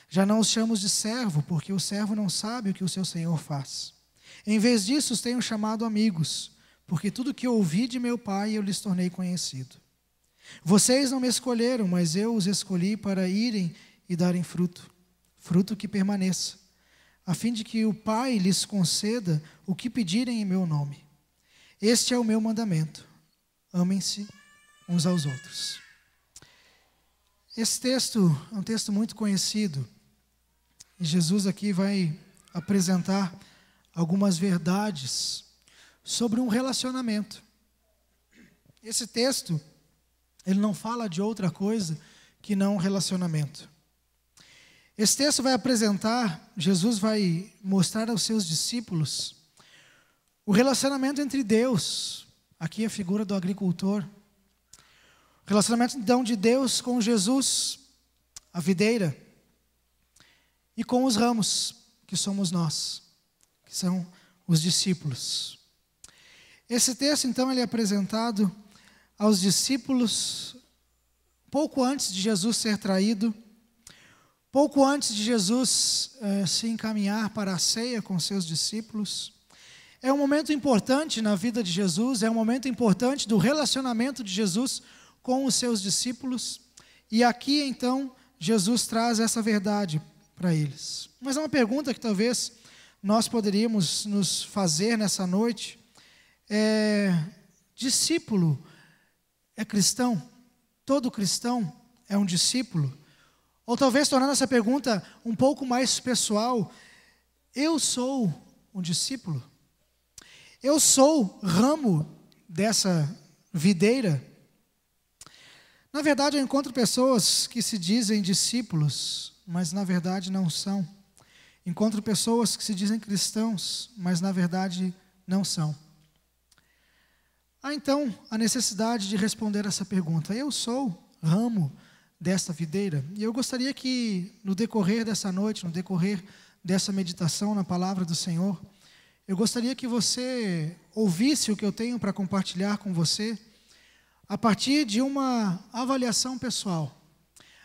Já não os chamo de servo, porque o servo não sabe o que o seu senhor faz. Em vez disso, os tenho chamado amigos, porque tudo que ouvi de meu Pai eu lhes tornei conhecido. Vocês não me escolheram, mas eu os escolhi para irem e darem fruto, fruto que permaneça, a fim de que o Pai lhes conceda o que pedirem em meu nome. Este é o meu mandamento: amem-se uns aos outros. Esse texto é um texto muito conhecido, e Jesus aqui vai apresentar algumas verdades sobre um relacionamento. Esse texto, ele não fala de outra coisa que não relacionamento. Esse texto vai apresentar, Jesus vai mostrar aos seus discípulos o relacionamento entre Deus, aqui a figura do agricultor, Relacionamento então de Deus com Jesus, a videira, e com os ramos, que somos nós, que são os discípulos. Esse texto então ele é apresentado aos discípulos pouco antes de Jesus ser traído, pouco antes de Jesus se encaminhar para a ceia com seus discípulos. É um momento importante na vida de Jesus, é um momento importante do relacionamento de Jesus com os seus discípulos. E aqui, então, Jesus traz essa verdade para eles. Mas é uma pergunta que talvez nós poderíamos nos fazer nessa noite. Discípulo é cristão? Todo cristão é um discípulo? Ou talvez tornando essa pergunta um pouco mais pessoal, eu sou um discípulo? Eu sou ramo dessa videira? Na verdade, eu encontro pessoas que se dizem discípulos, mas na verdade não são. Encontro pessoas que se dizem cristãos, mas na verdade não são. Há então a necessidade de responder essa pergunta. Eu sou ramo desta videira? E eu gostaria que no decorrer dessa noite, no decorrer dessa meditação na palavra do Senhor, eu gostaria que você ouvisse o que eu tenho para compartilhar com você a partir de uma avaliação pessoal,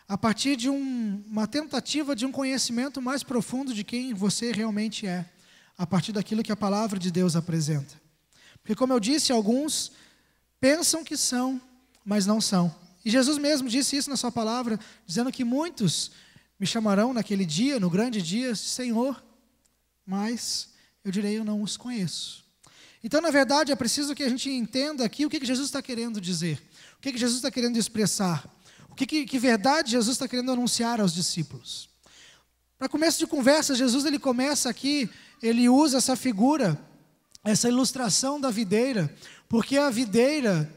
a partir de uma tentativa de um conhecimento mais profundo de quem você realmente é, a partir daquilo que a palavra de Deus apresenta. Porque, como eu disse, alguns pensam que são, mas não são. E Jesus mesmo disse isso na sua palavra, dizendo que muitos me chamarão naquele dia, no grande dia, Senhor, mas eu direi, eu não os conheço. Então, na verdade, é preciso que a gente entenda aqui o que Jesus está querendo dizer, o que Jesus está querendo expressar, que verdade Jesus está querendo anunciar aos discípulos. Para começo de conversa, Jesus ele começa aqui, ele usa essa figura, essa ilustração da videira, porque a videira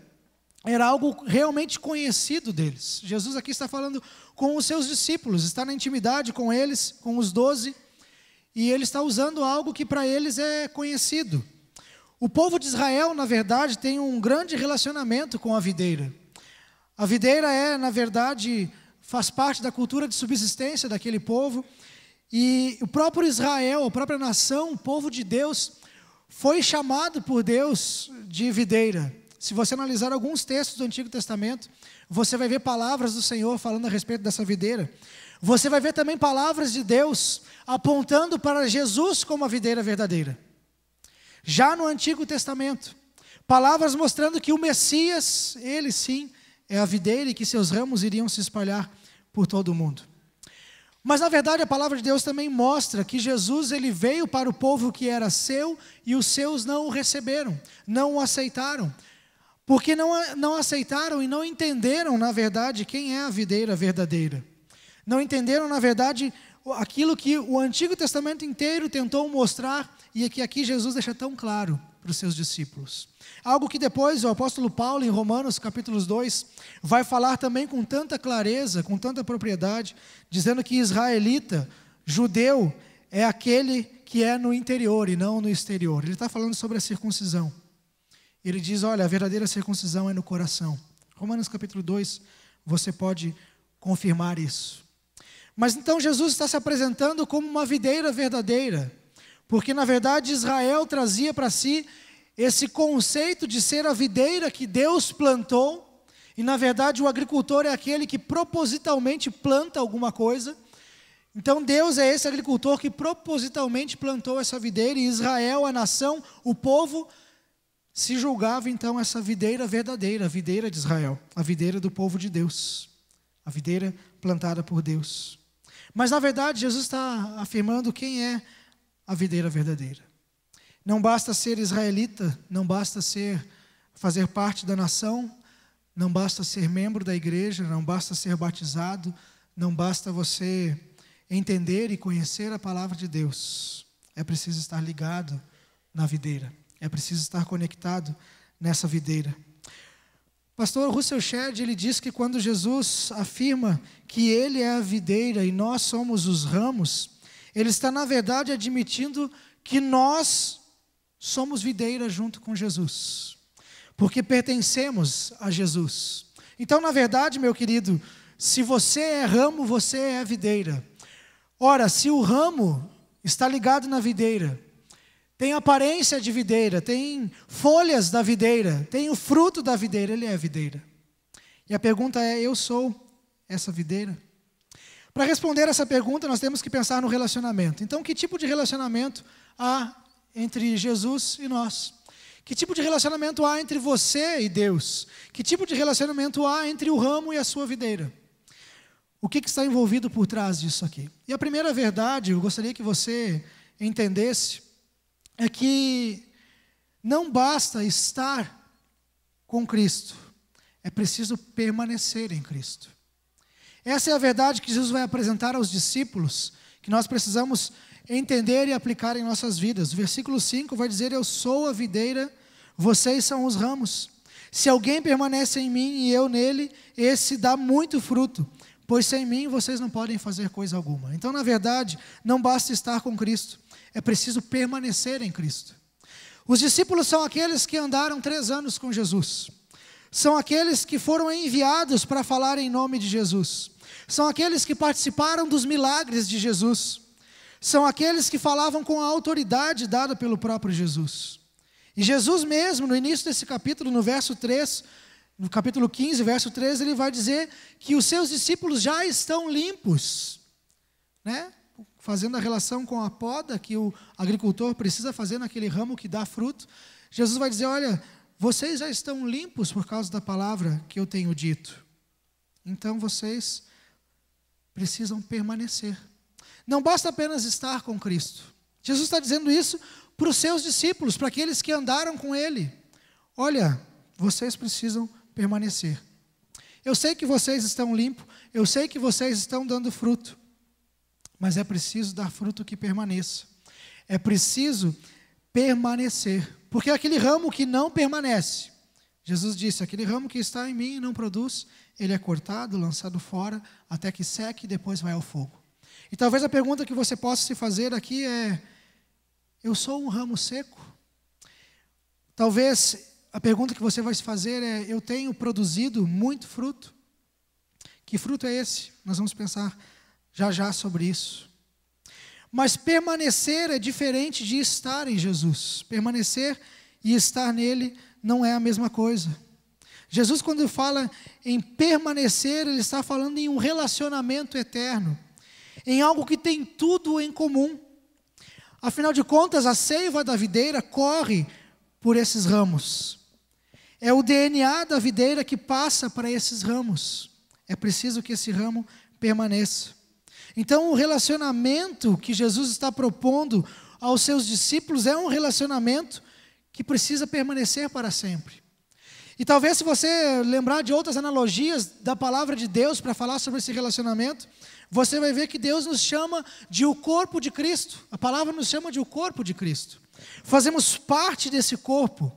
era algo realmente conhecido deles. Jesus aqui está falando com os seus discípulos, está na intimidade com eles, com os 12, e ele está usando algo que para eles é conhecido. O povo de Israel, na verdade, tem um grande relacionamento com a videira. A videira na verdade, faz parte da cultura de subsistência daquele povo, e o próprio Israel, a própria nação, o povo de Deus, foi chamado por Deus de videira. Se você analisar alguns textos do Antigo Testamento, você vai ver palavras do Senhor falando a respeito dessa videira. Você vai ver também palavras de Deus apontando para Jesus como a videira verdadeira. Já no Antigo Testamento, palavras mostrando que o Messias, ele sim, é a videira e que seus ramos iriam se espalhar por todo o mundo. Mas na verdade a palavra de Deus também mostra que Jesus ele veio para o povo que era seu e os seus não o receberam, não o aceitaram. Porque não aceitaram e não entenderam, na verdade, quem é a videira verdadeira. Não entenderam, na verdade, aquilo que o Antigo Testamento inteiro tentou mostrar e que aqui Jesus deixa tão claro para os seus discípulos. Algo que depois o apóstolo Paulo, em Romanos capítulo 2, vai falar também com tanta clareza, com tanta propriedade, dizendo que israelita, judeu, é aquele que é no interior e não no exterior. Ele está falando sobre a circuncisão. Ele diz, olha, a verdadeira circuncisão é no coração. Romanos capítulo 2, você pode confirmar isso. Mas então Jesus está se apresentando como uma videira verdadeira, porque na verdade Israel trazia para si esse conceito de ser a videira que Deus plantou, e na verdade o agricultor é aquele que propositalmente planta alguma coisa. Então Deus é esse agricultor que propositalmente plantou essa videira, e Israel, a nação, o povo, se julgava então essa videira verdadeira, a videira de Israel, a videira do povo de Deus, a videira plantada por Deus. Mas na verdade Jesus está afirmando quem é a videira verdadeira. Não basta ser israelita, não basta fazer parte da nação, não basta ser membro da igreja, não basta ser batizado, não basta você entender e conhecer a palavra de Deus. É preciso estar ligado na videira. É preciso estar conectado nessa videira. Pastor Russell Shedd, ele diz que quando Jesus afirma que ele é a videira e nós somos os ramos, ele está na verdade admitindo que nós somos videira junto com Jesus, porque pertencemos a Jesus. Então, na verdade, meu querido, se você é ramo, você é videira. Ora, se o ramo está ligado na videira, tem aparência de videira, tem folhas da videira, tem o fruto da videira, ele é videira. E a pergunta é, eu sou essa videira? Para responder essa pergunta, nós temos que pensar no relacionamento. Então, que tipo de relacionamento há entre Jesus e nós? Que tipo de relacionamento há entre você e Deus? Que tipo de relacionamento há entre o ramo e a sua videira? O que está envolvido por trás disso aqui? E a primeira verdade, eu gostaria que você entendesse, é que não basta estar com Cristo, é preciso permanecer em Cristo. Essa é a verdade que Jesus vai apresentar aos discípulos, que nós precisamos entender e aplicar em nossas vidas. O versículo 5 vai dizer, eu sou a videira, vocês são os ramos. Se alguém permanece em mim e eu nele, esse dá muito fruto, pois sem mim vocês não podem fazer coisa alguma. Então, na verdade, não basta estar com Cristo, é preciso permanecer em Cristo. Os discípulos são aqueles que andaram 3 anos com Jesus. São aqueles que foram enviados para falar em nome de Jesus. São aqueles que participaram dos milagres de Jesus. São aqueles que falavam com a autoridade dada pelo próprio Jesus. E Jesus mesmo, no início desse capítulo, no verso 3, no capítulo 15, verso 13, ele vai dizer que os seus discípulos já estão limpos, né? Fazendo a relação com a poda que o agricultor precisa fazer naquele ramo que dá fruto. Jesus vai dizer, olha, vocês já estão limpos por causa da palavra que eu tenho dito. Então vocês precisam permanecer. Não basta apenas estar com Cristo. Jesus está dizendo isso para os seus discípulos, para aqueles que andaram com Ele. Olha, vocês precisam permanecer. Eu sei que vocês estão limpos, eu sei que vocês estão dando fruto, mas é preciso dar fruto que permaneça. É preciso permanecer. Porque aquele ramo que não permanece, Jesus disse, aquele ramo que está em mim e não produz, ele é cortado, lançado fora, até que seque e depois vai ao fogo. E talvez a pergunta que você possa se fazer aqui é, eu sou um ramo seco? Talvez a pergunta que você vai se fazer é, eu tenho produzido muito fruto? Que fruto é esse? Nós vamos pensar já sobre isso. Mas permanecer é diferente de estar em Jesus. Permanecer e estar nele não é a mesma coisa. Jesus, quando fala em permanecer, ele está falando em um relacionamento eterno, em algo que tem tudo em comum. Afinal de contas, a seiva da videira corre por esses ramos. É o DNA da videira que passa para esses ramos. É preciso que esse ramo permaneça. Então, o relacionamento que Jesus está propondo aos seus discípulos é um relacionamento que precisa permanecer para sempre. E talvez, se você lembrar de outras analogias da palavra de Deus para falar sobre esse relacionamento, você vai ver que Deus nos chama de o corpo de Cristo. A palavra nos chama de o corpo de Cristo. Fazemos parte desse corpo.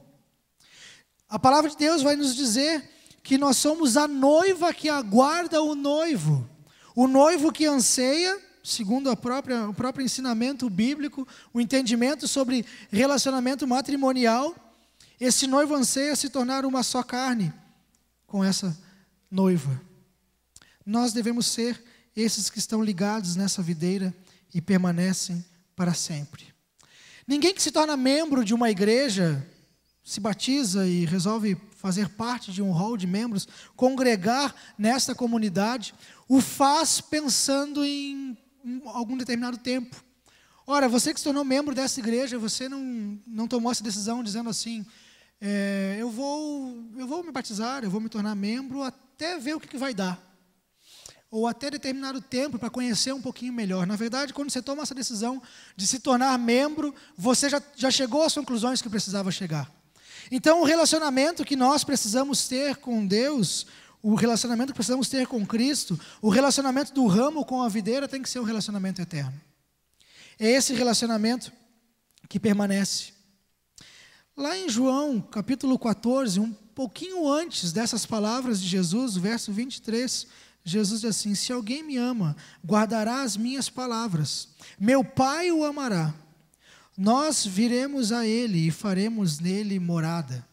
A palavra de Deus vai nos dizer que nós somos a noiva que aguarda o noivo. O noivo que anseia, segundo o próprio ensinamento bíblico, o entendimento sobre relacionamento matrimonial, esse noivo anseia se tornar uma só carne com essa noiva. Nós devemos ser esses que estão ligados nessa videira e permanecem para sempre. Ninguém que se torna membro de uma igreja, se batiza e resolve fazer parte de um hall de membros, congregar nesta comunidade, o faz pensando em algum determinado tempo. Ora, você que se tornou membro dessa igreja, você não tomou essa decisão dizendo assim, eu vou me batizar, eu vou me tornar membro até ver o que vai dar. Ou até determinado tempo para conhecer um pouquinho melhor. Na verdade, quando você toma essa decisão de se tornar membro, você já chegou às conclusões que precisava chegar. Então, o relacionamento que nós precisamos ter com Deus, o relacionamento que precisamos ter com Cristo, o relacionamento do ramo com a videira tem que ser um relacionamento eterno. É esse relacionamento que permanece. Lá em João, capítulo 14, um pouquinho antes dessas palavras de Jesus, o verso 23, Jesus diz assim, se alguém me ama, guardará as minhas palavras. Meu Pai o amará. Nós viremos a Ele e faremos nele morada.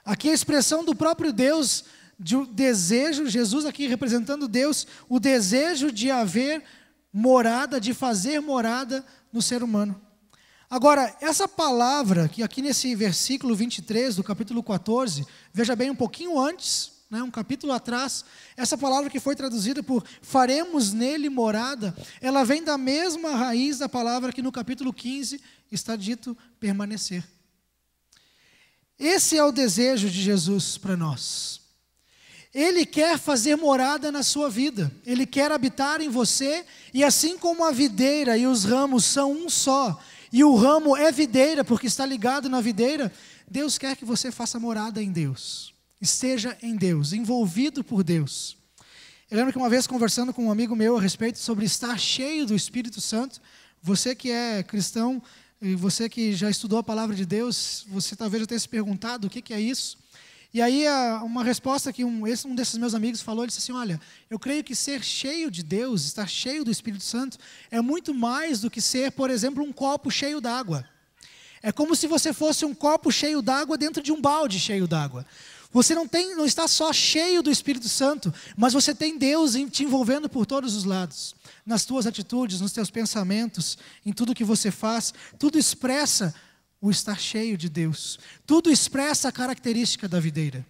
Aqui a expressão do próprio Deus de desejo, Jesus aqui representando Deus, o desejo de haver morada, de fazer morada no ser humano. Agora, essa palavra, que aqui nesse versículo 23 do capítulo 14, veja bem, um pouquinho antes, né, um capítulo atrás, essa palavra que foi traduzida por faremos nele morada, ela vem da mesma raiz da palavra que no capítulo 15 está dito permanecer. Esse é o desejo de Jesus para nós. Ele quer fazer morada na sua vida, Ele quer habitar em você, e assim como a videira e os ramos são um só, e o ramo é videira porque está ligado na videira, Deus quer que você faça morada em Deus, esteja em Deus, envolvido por Deus. Eu lembro que uma vez conversando com um amigo meu a respeito sobre estar cheio do Espírito Santo, você que é cristão, e você que já estudou a palavra de Deus, você talvez já tenha se perguntado o que é isso. E aí uma resposta que um desses meus amigos falou, ele disse assim, olha, eu creio que ser cheio de Deus, estar cheio do Espírito Santo, é muito mais do que ser, por exemplo, um copo cheio d'água. É como se você fosse um copo cheio d'água dentro de um balde cheio d'água. Você não está só cheio do Espírito Santo, mas você tem Deus te envolvendo por todos os lados. Nas tuas atitudes, nos teus pensamentos, em tudo que você faz, tudo expressa o estar cheio de Deus. Tudo expressa a característica da videira.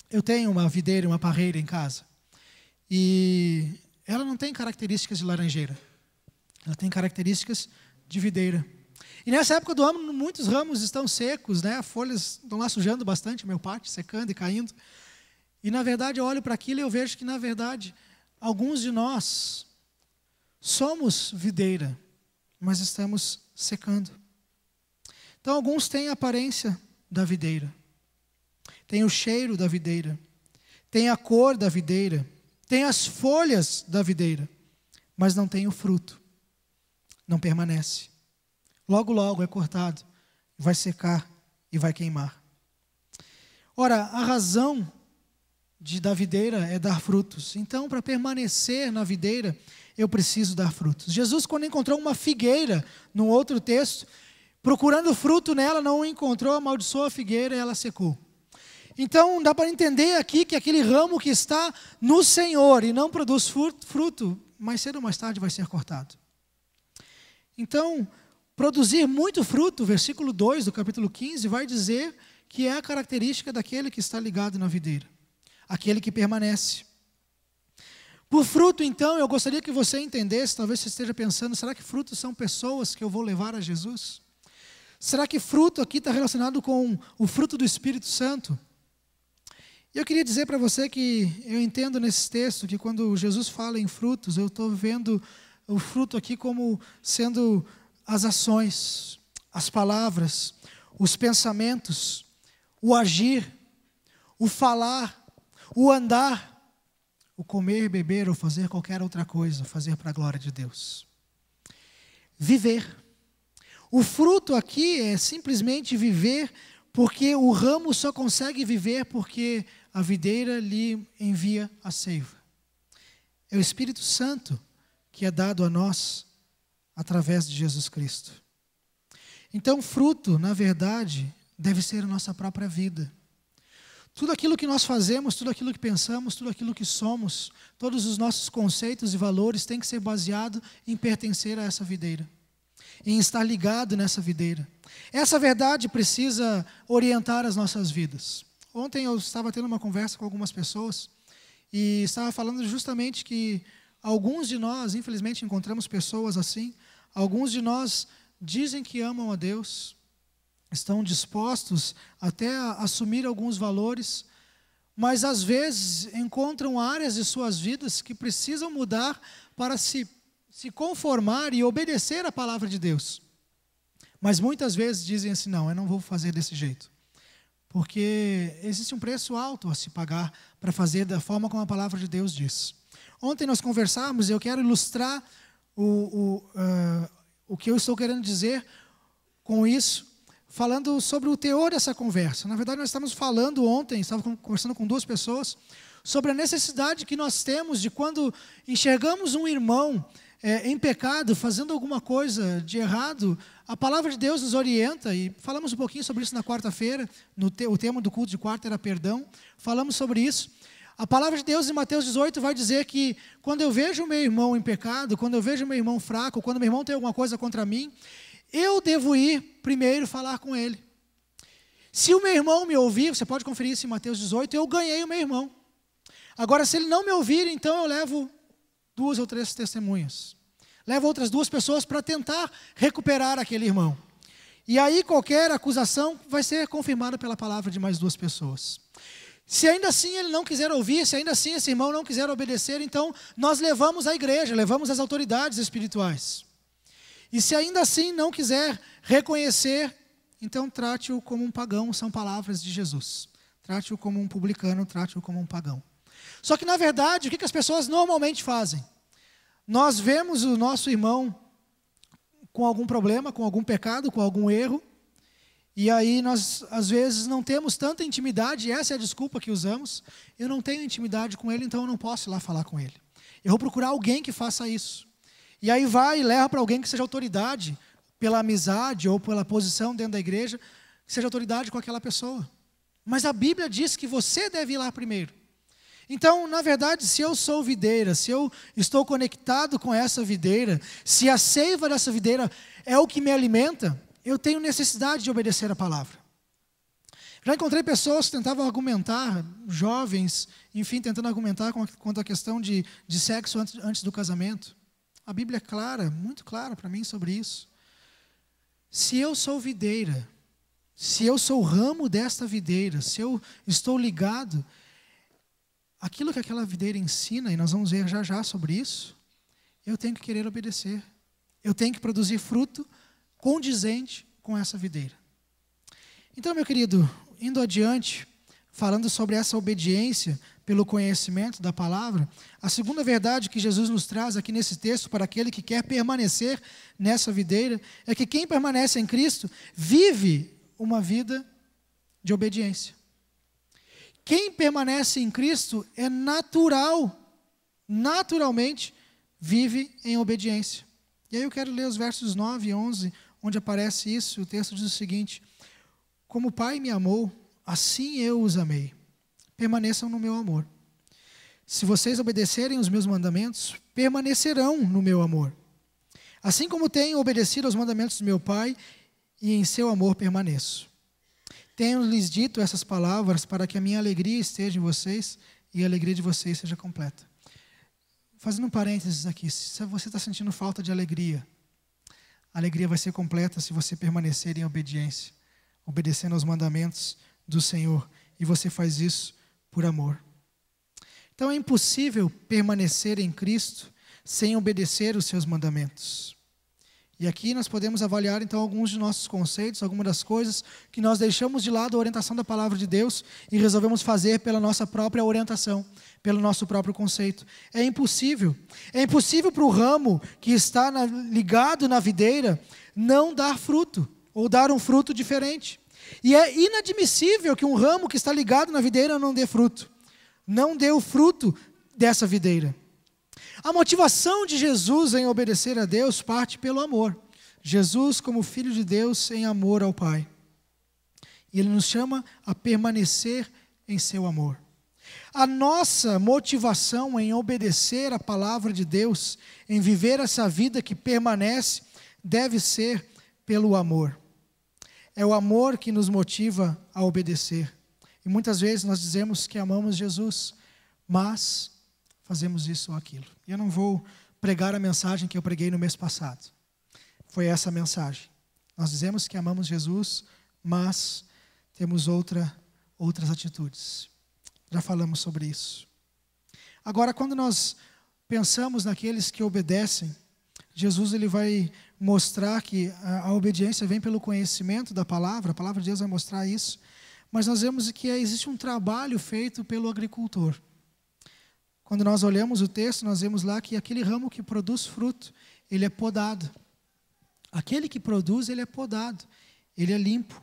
Eu tenho uma videira, uma parreira em casa. E ela não tem características de laranjeira. Ela tem características de videira. E nessa época do ano, muitos ramos estão secos, né? As folhas estão lá sujando bastante o meu pátio, secando e caindo. E na verdade eu olho para aquilo e eu vejo que na verdade alguns de nós somos videira, mas estamos secando. Então alguns têm a aparência da videira, têm o cheiro da videira, têm a cor da videira, têm as folhas da videira, mas não têm o fruto, não permanece. Logo, logo é cortado, vai secar e vai queimar. Ora, a razão da videira é dar frutos. Então, para permanecer na videira, eu preciso dar frutos. Jesus, quando encontrou uma figueira, num outro texto, procurando fruto nela, não encontrou, amaldiçoou a figueira e ela secou. Então, dá para entender aqui que aquele ramo que está no Senhor e não produz fruto, mais cedo ou mais tarde vai ser cortado. Então, produzir muito fruto, versículo 2 do capítulo 15, vai dizer que é a característica daquele que está ligado na videira, aquele que permanece. Por fruto, então, eu gostaria que você entendesse, talvez você esteja pensando, será que frutos são pessoas que eu vou levar a Jesus? Será que fruto aqui está relacionado com o fruto do Espírito Santo? E eu queria dizer para você que eu entendo nesse texto que quando Jesus fala em frutos, eu estou vendo o fruto aqui como sendo as ações, as palavras, os pensamentos, o agir, o falar, o andar, o comer, beber ou fazer qualquer outra coisa, fazer para a glória de Deus. Viver. O fruto aqui é simplesmente viver, porque o ramo só consegue viver porque a videira lhe envia a seiva. É o Espírito Santo que é dado a nós através de Jesus Cristo. Então, fruto, na verdade, deve ser a nossa própria vida. Tudo aquilo que nós fazemos, tudo aquilo que pensamos, tudo aquilo que somos, todos os nossos conceitos e valores tem que ser baseado em pertencer a essa videira, em estar ligado nessa videira. Essa verdade precisa orientar as nossas vidas. Ontem eu estava tendo uma conversa com algumas pessoas e estava falando justamente que alguns de nós, infelizmente, encontramos pessoas assim. Alguns de nós dizem que amam a Deus, estão dispostos até a assumir alguns valores, mas às vezes encontram áreas de suas vidas que precisam mudar para se conformar e obedecer à palavra de Deus. Mas muitas vezes dizem assim, não, eu não vou fazer desse jeito. Porque existe um preço alto a se pagar para fazer da forma como a palavra de Deus diz. Ontem nós conversamos e eu quero ilustrar o que eu estou querendo dizer com isso, falando sobre o teor dessa conversa. Na verdade, nós estávamos falando ontem, estava conversando com duas pessoas, sobre a necessidade que nós temos de quando enxergamos um irmão em pecado, fazendo alguma coisa de errado, a palavra de Deus nos orienta, e falamos um pouquinho sobre isso na quarta-feira, o tema do culto de quarta era perdão, falamos sobre isso. A palavra de Deus em Mateus 18 vai dizer que quando eu vejo o meu irmão em pecado, quando eu vejo o meu irmão fraco, quando meu irmão tem alguma coisa contra mim, eu devo ir primeiro falar com ele. Se o meu irmão me ouvir, você pode conferir isso em Mateus 18, eu ganhei o meu irmão. Agora, se ele não me ouvir, então eu levo 2 ou 3 testemunhas. Levo outras 2 pessoas para tentar recuperar aquele irmão. E aí qualquer acusação vai ser confirmada pela palavra de mais 2 pessoas. Se ainda assim ele não quiser ouvir, se ainda assim esse irmão não quiser obedecer, então nós levamos à igreja, levamos às autoridades espirituais. E se ainda assim não quiser reconhecer, então trate-o como um pagão, são palavras de Jesus. Trate-o como um publicano, trate-o como um pagão. Só que na verdade, o que as pessoas normalmente fazem? Nós vemos o nosso irmão com algum problema, com algum pecado, com algum erro, e aí nós, às vezes, não temos tanta intimidade, essa é a desculpa que usamos. Eu não tenho intimidade com ele, então eu não posso ir lá falar com ele. Eu vou procurar alguém que faça isso. E aí vai e leva para alguém que seja autoridade, pela amizade ou pela posição dentro da igreja, que seja autoridade com aquela pessoa. Mas a Bíblia diz que você deve ir lá primeiro. Então, na verdade, se eu sou videira, se eu estou conectado com essa videira, se a seiva dessa videira é o que me alimenta, eu tenho necessidade de obedecer a palavra. Já encontrei pessoas que tentavam argumentar, jovens, enfim, tentando argumentar quanto à questão de sexo antes do casamento. A Bíblia é clara, muito clara para mim sobre isso. Se eu sou videira, se eu sou o ramo desta videira, se eu estou ligado, aquilo que aquela videira ensina, e nós vamos ver já já sobre isso, eu tenho que querer obedecer. Eu tenho que produzir fruto condizente com essa videira. Então, meu querido, indo adiante, falando sobre essa obediência pelo conhecimento da palavra, a segunda verdade que Jesus nos traz aqui nesse texto para aquele que quer permanecer nessa videira é que quem permanece em Cristo vive uma vida de obediência. Quem permanece em Cristo é naturalmente vive em obediência. E aí eu quero ler os versos 9 e 11, onde aparece isso. O texto diz o seguinte: como o Pai me amou, assim eu os amei. Permaneçam no meu amor. Se vocês obedecerem os meus mandamentos, permanecerão no meu amor. Assim como tenho obedecido aos mandamentos do meu Pai, e em seu amor permaneço. Tenho-lhes dito essas palavras para que a minha alegria esteja em vocês e a alegria de vocês seja completa. Fazendo um parênteses aqui, se você está sentindo falta de alegria, a alegria vai ser completa se você permanecer em obediência, obedecendo aos mandamentos do Senhor, e você faz isso por amor. Então é impossível permanecer em Cristo sem obedecer os seus mandamentos. E aqui nós podemos avaliar então alguns de nossos conceitos, algumas das coisas que nós deixamos de lado a orientação da palavra de Deus e resolvemos fazer pela nossa própria orientação, pelo nosso próprio conceito. É impossível para o ramo que está ligado na videira não dar fruto, ou dar um fruto diferente. E é inadmissível que um ramo que está ligado na videira não dê fruto, não dê o fruto dessa videira. A motivação de Jesus em obedecer a Deus parte pelo amor. Jesus, como Filho de Deus, em amor ao Pai. E Ele nos chama a permanecer em seu amor. A nossa motivação em obedecer a palavra de Deus, em viver essa vida que permanece, deve ser pelo amor. É o amor que nos motiva a obedecer. E muitas vezes nós dizemos que amamos Jesus, mas fazemos isso ou aquilo. E eu não vou pregar a mensagem que eu preguei no mês passado. Foi essa a mensagem. Nós dizemos que amamos Jesus, mas temos outras atitudes. Já falamos sobre isso. Agora, quando nós pensamos naqueles que obedecem, Jesus ele vai mostrar que a obediência vem pelo conhecimento da palavra, a palavra de Deus vai mostrar isso, mas nós vemos que existe um trabalho feito pelo agricultor. Quando nós olhamos o texto, nós vemos lá que aquele ramo que produz fruto, ele é podado. Aquele que produz, ele é podado, ele é limpo.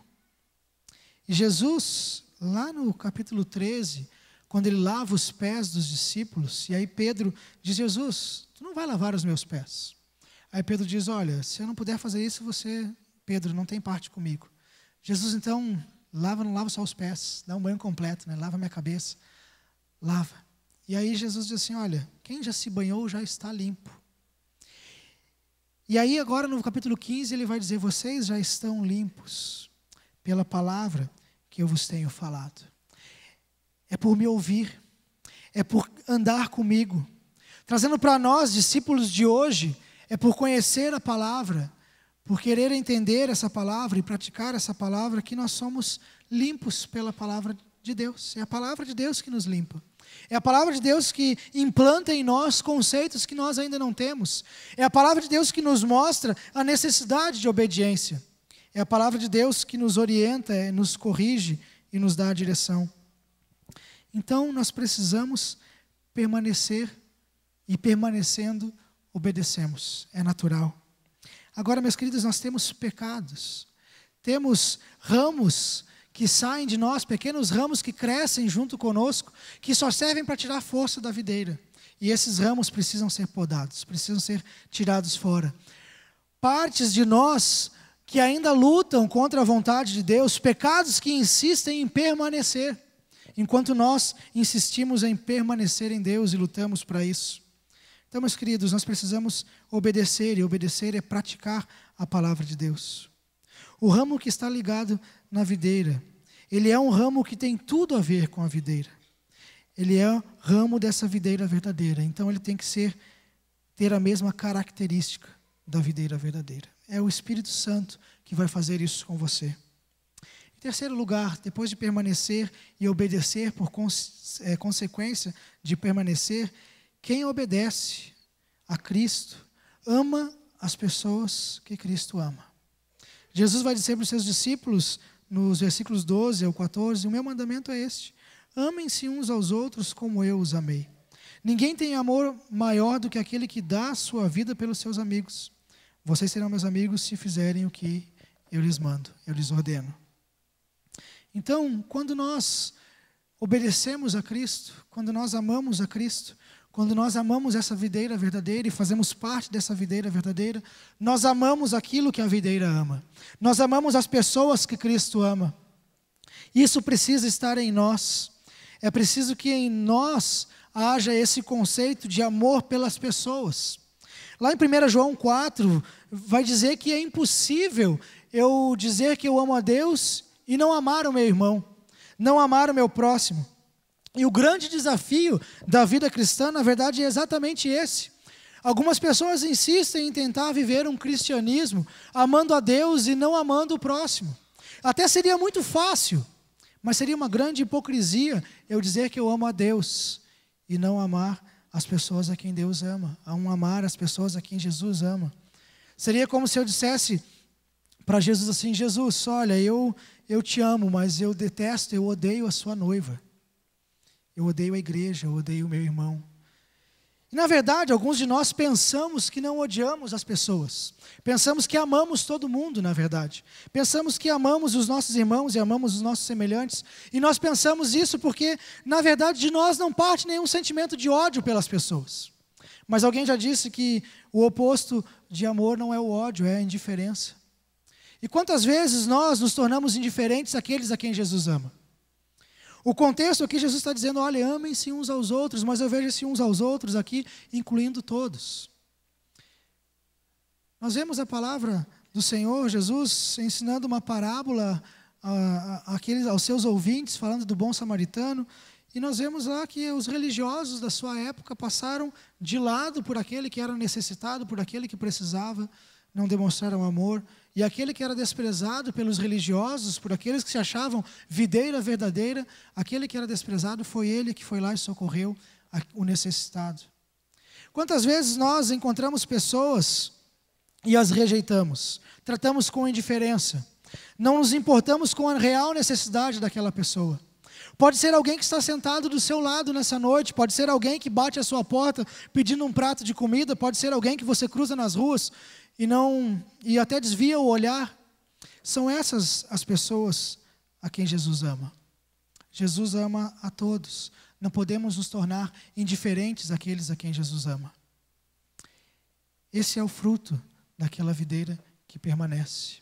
E Jesus, lá no capítulo 13, quando ele lava os pés dos discípulos, e aí Pedro diz: Jesus, tu não vai lavar os meus pés. Aí Pedro diz: olha, se eu não puder fazer isso, você, Pedro, não tem parte comigo. Jesus então não lava só os pés, dá um banho completo, né? Lava minha cabeça, lava. E aí Jesus diz assim: olha, quem já se banhou já está limpo. E aí agora no capítulo 15 ele vai dizer: vocês já estão limpos pela palavra que eu vos tenho falado. É por me ouvir, é por andar comigo. Trazendo para nós, discípulos de hoje, é por conhecer a palavra, por querer entender essa palavra e praticar essa palavra, que nós somos limpos pela palavra de Deus. É a palavra de Deus que nos limpa. É a palavra de Deus que implanta em nós conceitos que nós ainda não temos. É a palavra de Deus que nos mostra a necessidade de obediência. É a palavra de Deus que nos orienta, nos corrige e nos dá a direção. Então nós precisamos permanecer, e permanecendo obedecemos. É natural. Agora, meus queridos, nós temos pecados. Temos ramos que saem de nós, pequenos ramos que crescem junto conosco, que só servem para tirar força da videira. E esses ramos precisam ser podados, precisam ser tirados fora. Partes de nós que ainda lutam contra a vontade de Deus, pecados que insistem em permanecer, enquanto nós insistimos em permanecer em Deus e lutamos para isso. Então, meus queridos, nós precisamos obedecer, e obedecer é praticar a palavra de Deus. O ramo que está ligado na videira, ele é um ramo que tem tudo a ver com a videira. Ele é ramo dessa videira verdadeira, então ele tem que ter a mesma característica da videira verdadeira. É o Espírito Santo que vai fazer isso com você. Em terceiro lugar, depois de permanecer e obedecer por consequência de permanecer, quem obedece a Cristo ama as pessoas que Cristo ama. Jesus vai dizer para os seus discípulos, nos versículos 12 ao 14, o meu mandamento é este: amem-se uns aos outros como eu os amei. Ninguém tem amor maior do que aquele que dá a sua vida pelos seus amigos. Vocês serão meus amigos se fizerem o que eu lhes mando, eu lhes ordeno. Então, quando nós obedecemos a Cristo, quando nós amamos a Cristo, quando nós amamos essa videira verdadeira e fazemos parte dessa videira verdadeira, nós amamos aquilo que a videira ama. Nós amamos as pessoas que Cristo ama. Isso precisa estar em nós. É preciso que em nós haja esse conceito de amor pelas pessoas. Lá em 1 João 4, vai dizer que é impossível eu dizer que eu amo a Deus e não amar o meu irmão, não amar o meu próximo. E o grande desafio da vida cristã, na verdade, é exatamente esse. Algumas pessoas insistem em tentar viver um cristianismo amando a Deus e não amando o próximo. Até seria muito fácil, mas seria uma grande hipocrisia eu dizer que eu amo a Deus e não amar as pessoas a quem Deus ama, a não amar as pessoas a quem Jesus ama. Seria como se eu dissesse para Jesus assim: Jesus, olha, eu te amo, mas eu detesto, eu odeio a sua noiva. Eu odeio a igreja, eu odeio o meu irmão. E, na verdade, alguns de nós pensamos que não odiamos as pessoas. Pensamos que amamos todo mundo, na verdade. Pensamos que amamos os nossos irmãos e amamos os nossos semelhantes. E nós pensamos isso porque, na verdade, de nós não parte nenhum sentimento de ódio pelas pessoas. Mas alguém já disse que o oposto de amor não é o ódio, é a indiferença. E quantas vezes nós nos tornamos indiferentes àqueles a quem Jesus ama? O contexto aqui, Jesus está dizendo: olha, amem-se uns aos outros, mas eu vejo esse uns aos outros aqui, incluindo todos. Nós vemos a palavra do Senhor Jesus ensinando uma parábola aos seus ouvintes, falando do bom samaritano, e nós vemos lá que os religiosos da sua época passaram de lado por aquele que era necessitado, por aquele que precisava, não demonstraram amor. E aquele que era desprezado pelos religiosos, por aqueles que se achavam videira verdadeira, aquele que era desprezado foi ele que foi lá e socorreu o necessitado. Quantas vezes nós encontramos pessoas e as rejeitamos, tratamos com indiferença, não nos importamos com a real necessidade daquela pessoa. Pode ser alguém que está sentado do seu lado nessa noite, pode ser alguém que bate a sua porta pedindo um prato de comida, pode ser alguém que você cruza nas ruas e até desvia o olhar. São essas as pessoas a quem Jesus ama. Jesus ama a todos, não podemos nos tornar indiferentes àqueles a quem Jesus ama. Esse é o fruto daquela videira que permanece.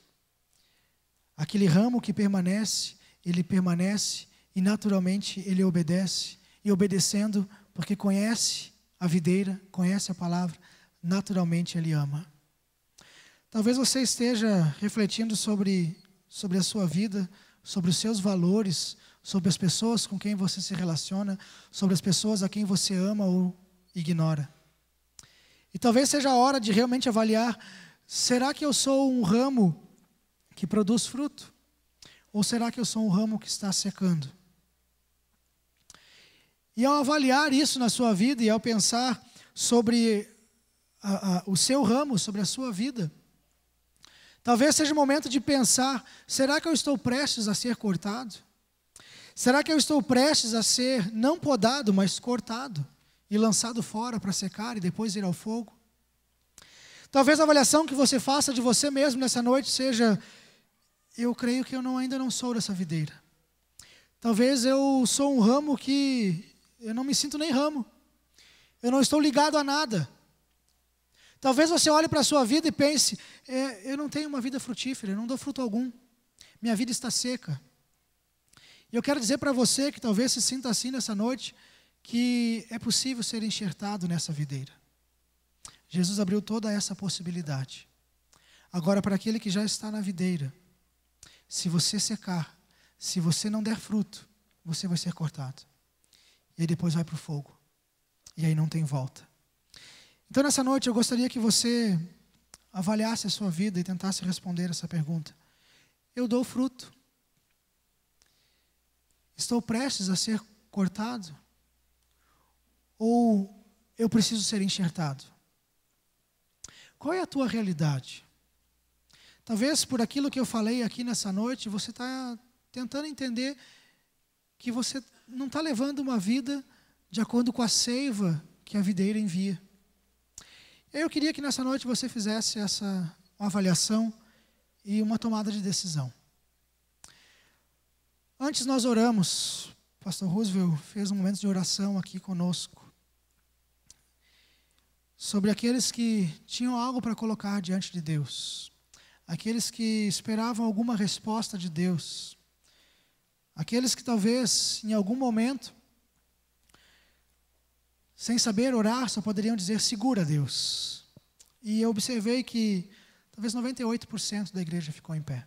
Aquele ramo que permanece, ele permanece e naturalmente ele obedece. E obedecendo, porque conhece a videira, conhece a palavra, naturalmente ele ama. Talvez você esteja refletindo sobre a sua vida, sobre os seus valores, sobre as pessoas com quem você se relaciona, sobre as pessoas a quem você ama ou ignora. E talvez seja a hora de realmente avaliar, será que eu sou um ramo que produz fruto? Ou será que eu sou um ramo que está secando? E ao avaliar isso na sua vida e ao pensar sobre o seu ramo, sobre a sua vida, talvez seja o momento de pensar, será que eu estou prestes a ser cortado? Será que eu estou prestes a ser não podado, mas cortado e lançado fora para secar e depois ir ao fogo? Talvez a avaliação que você faça de você mesmo nessa noite seja, eu creio que eu ainda não sou dessa videira. Talvez eu sou um ramo que eu não me sinto nem ramo. Eu não estou ligado a nada. Talvez você olhe para a sua vida e pense, eu não tenho uma vida frutífera, eu não dou fruto algum. Minha vida está seca. E eu quero dizer para você que talvez se sinta assim nessa noite, que é possível ser enxertado nessa videira. Jesus abriu toda essa possibilidade. Agora, para aquele que já está na videira, se você secar, se você não der fruto, você vai ser cortado. E aí depois vai para o fogo. E aí não tem volta. Então nessa noite eu gostaria que você avaliasse a sua vida e tentasse responder essa pergunta. Eu dou fruto? Estou prestes a ser cortado? Ou eu preciso ser enxertado? Qual é a tua realidade? Talvez por aquilo que eu falei aqui nessa noite, você está tentando entender que você não está levando uma vida de acordo com a seiva que a videira envia. Eu queria que nessa noite você fizesse uma avaliação e uma tomada de decisão. Antes nós oramos, o pastor Roosevelt fez um momento de oração aqui conosco, sobre aqueles que tinham algo para colocar diante de Deus, aqueles que esperavam alguma resposta de Deus, aqueles que talvez em algum momento, sem saber orar, só poderiam dizer, segura Deus. E eu observei que talvez 98% da igreja ficou em pé.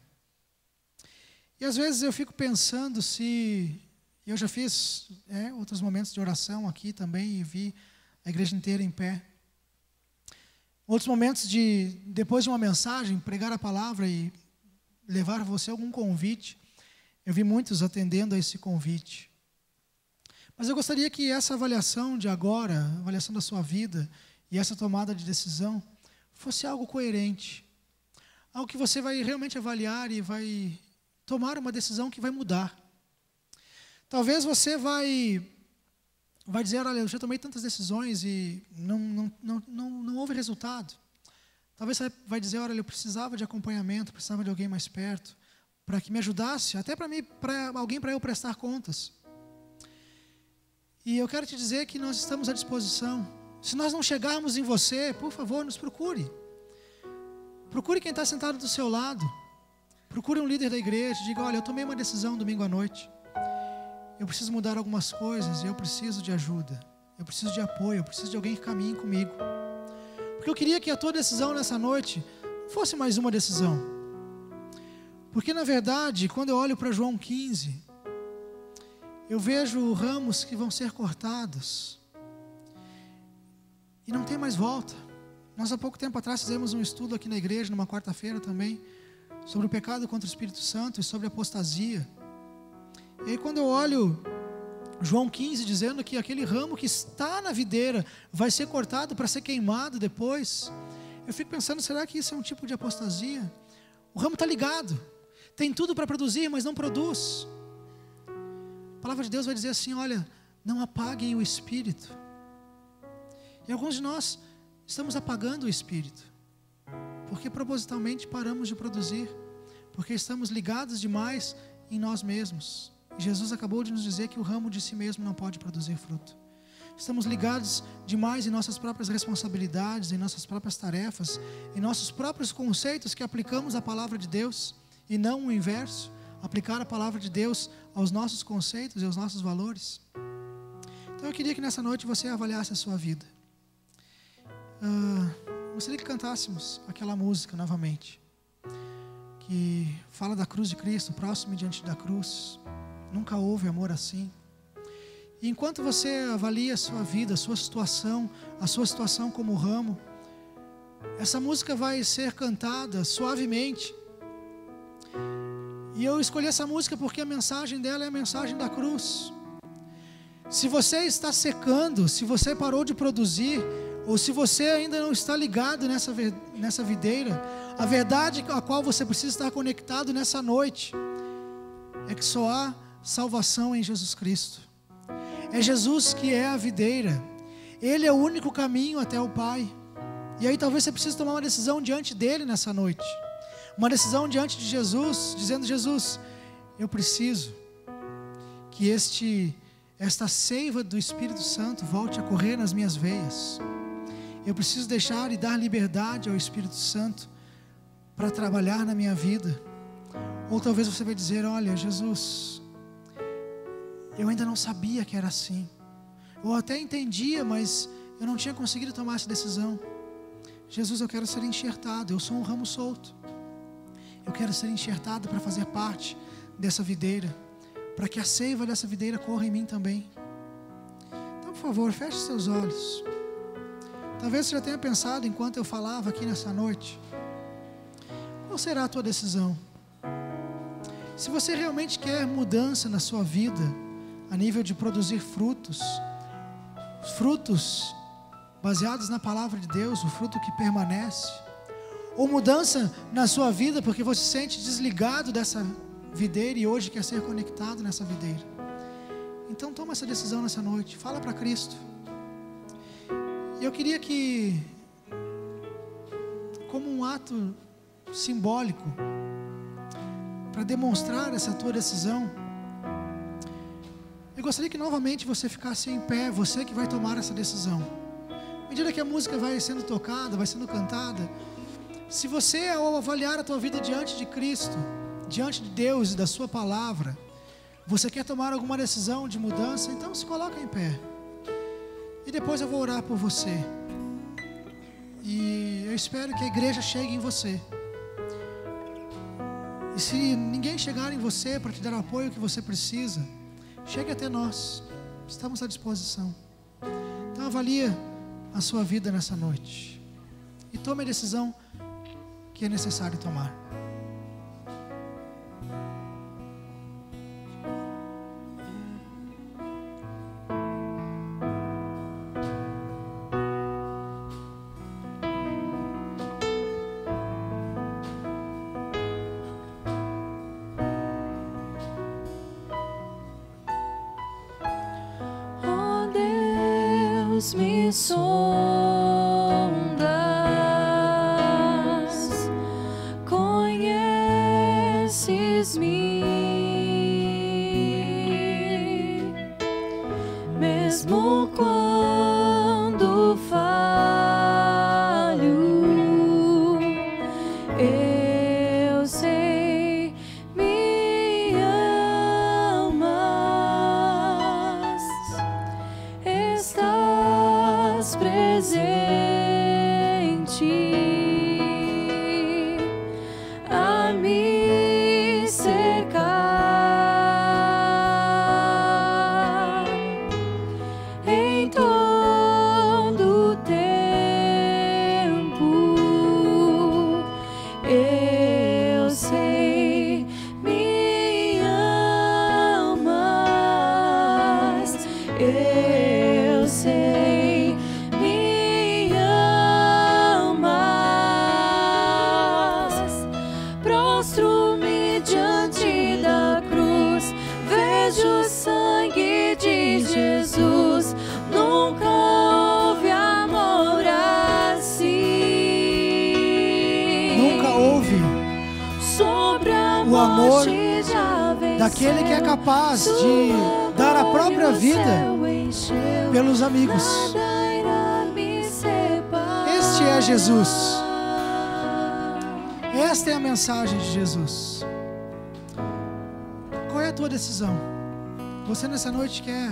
E às vezes eu fico pensando se... Eu já fiz outros momentos de oração aqui também e vi a igreja inteira em pé. Outros momentos de, depois de uma mensagem, pregar a palavra e levar a você algum convite. Eu vi muitos atendendo a esse convite. Mas eu gostaria que essa avaliação de agora, a avaliação da sua vida e essa tomada de decisão, fosse algo coerente. Algo que você vai realmente avaliar e vai tomar uma decisão que vai mudar. Talvez você vai dizer, olha, eu já tomei tantas decisões e não houve resultado. Talvez você vai dizer, olha, eu precisava de acompanhamento, precisava de alguém mais perto, para que me ajudasse, até para alguém para eu prestar contas. E eu quero te dizer que nós estamos à disposição. Se nós não chegarmos em você, por favor, nos procure. Procure quem está sentado do seu lado. Procure um líder da igreja. Diga, olha, eu tomei uma decisão domingo à noite. Eu preciso mudar algumas coisas e eu preciso de ajuda. Eu preciso de apoio, eu preciso de alguém que caminhe comigo. Porque eu queria que a tua decisão nessa noite fosse mais uma decisão. Porque, na verdade, quando eu olho para João 15... eu vejo ramos que vão ser cortados. E não tem mais volta. Nós há pouco tempo atrás fizemos um estudo aqui na igreja, numa quarta-feira também, sobre o pecado contra o Espírito Santo e sobre a apostasia. E aí quando eu olho João 15 dizendo que aquele ramo que está na videira vai ser cortado para ser queimado depois, eu fico pensando, será que isso é um tipo de apostasia? O ramo está ligado, tem tudo para produzir, mas não produz. A palavra de Deus vai dizer assim, olha, não apaguem o Espírito. E alguns de nós estamos apagando o Espírito, porque propositalmente paramos de produzir, porque estamos ligados demais em nós mesmos, E Jesus acabou de nos dizer que o ramo de si mesmo não pode produzir fruto. Estamos ligados demais em nossas próprias responsabilidades, em nossas próprias tarefas, em nossos próprios conceitos que aplicamos à palavra de Deus, e não o inverso, aplicar a palavra de Deus aos nossos conceitos e aos nossos valores. Então eu queria que nessa noite você avaliasse a sua vida. Gostaria que cantássemos aquela música novamente, que fala da cruz de Cristo, próximo diante da cruz. Nunca houve amor assim. E enquanto você avalia a sua vida, a sua situação como ramo, essa música vai ser cantada suavemente. E eu escolhi essa música porque a mensagem dela é a mensagem da cruz. Se você está secando, se você parou de produzir, ou se você ainda não está ligado nessa videira, a verdade a qual você precisa estar conectado nessa noite é que só há salvação em Jesus Cristo. É Jesus que é a videira. Ele é o único caminho até o Pai. E aí talvez você precise tomar uma decisão diante dele nessa noite. Uma decisão diante de Jesus, dizendo: Jesus, eu preciso que esta seiva do Espírito Santo volte a correr nas minhas veias. Eu preciso deixar e dar liberdade ao Espírito Santo para trabalhar na minha vida. Ou talvez você vai dizer: olha, Jesus, eu ainda não sabia que era assim. Eu até entendia, mas eu não tinha conseguido tomar essa decisão. Jesus, eu quero ser enxertado, eu sou um ramo solto. Eu quero ser enxertado para fazer parte dessa videira, para que a seiva dessa videira corra em mim também. Então, por favor, feche seus olhos. Talvez você já tenha pensado enquanto eu falava aqui nessa noite. Qual será a tua decisão? Se você realmente quer mudança na sua vida, a nível de produzir frutos baseados na palavra de Deus, o fruto que permanece, ou mudança na sua vida porque você se sente desligado dessa videira e hoje quer ser conectado nessa videira, então toma essa decisão nessa noite, fala para Cristo. E eu queria que, como um ato simbólico, para demonstrar essa tua decisão, eu gostaria que novamente você ficasse em pé, você que vai tomar essa decisão. À medida que a música vai sendo tocada, vai sendo cantada, se você, ao avaliar a tua vida diante de Cristo, diante de Deus e da sua palavra, você quer tomar alguma decisão de mudança, então se coloca em pé. E depois eu vou orar por você. E eu espero que a igreja chegue em você. E se ninguém chegar em você para te dar o apoio que você precisa, chegue até nós. Estamos à disposição. Então avalie a sua vida nessa noite. E tome a decisão que é necessário tomar. Me sondas, conheces-me, mesmo quando falho, eu sei, me amas, presente a me cercar em todo o tempo. Eu sei, me amas, eu sei. Prostro-me diante da cruz, vejo o sangue de Jesus. Nunca houve amor assim. Nunca houve sobre a o amor morte já venceu. daquele que é capaz de dar a própria vida pelos amigos. Este é Jesus. Esta é a mensagem de Jesus. Qual é a tua decisão? Você nessa noite quer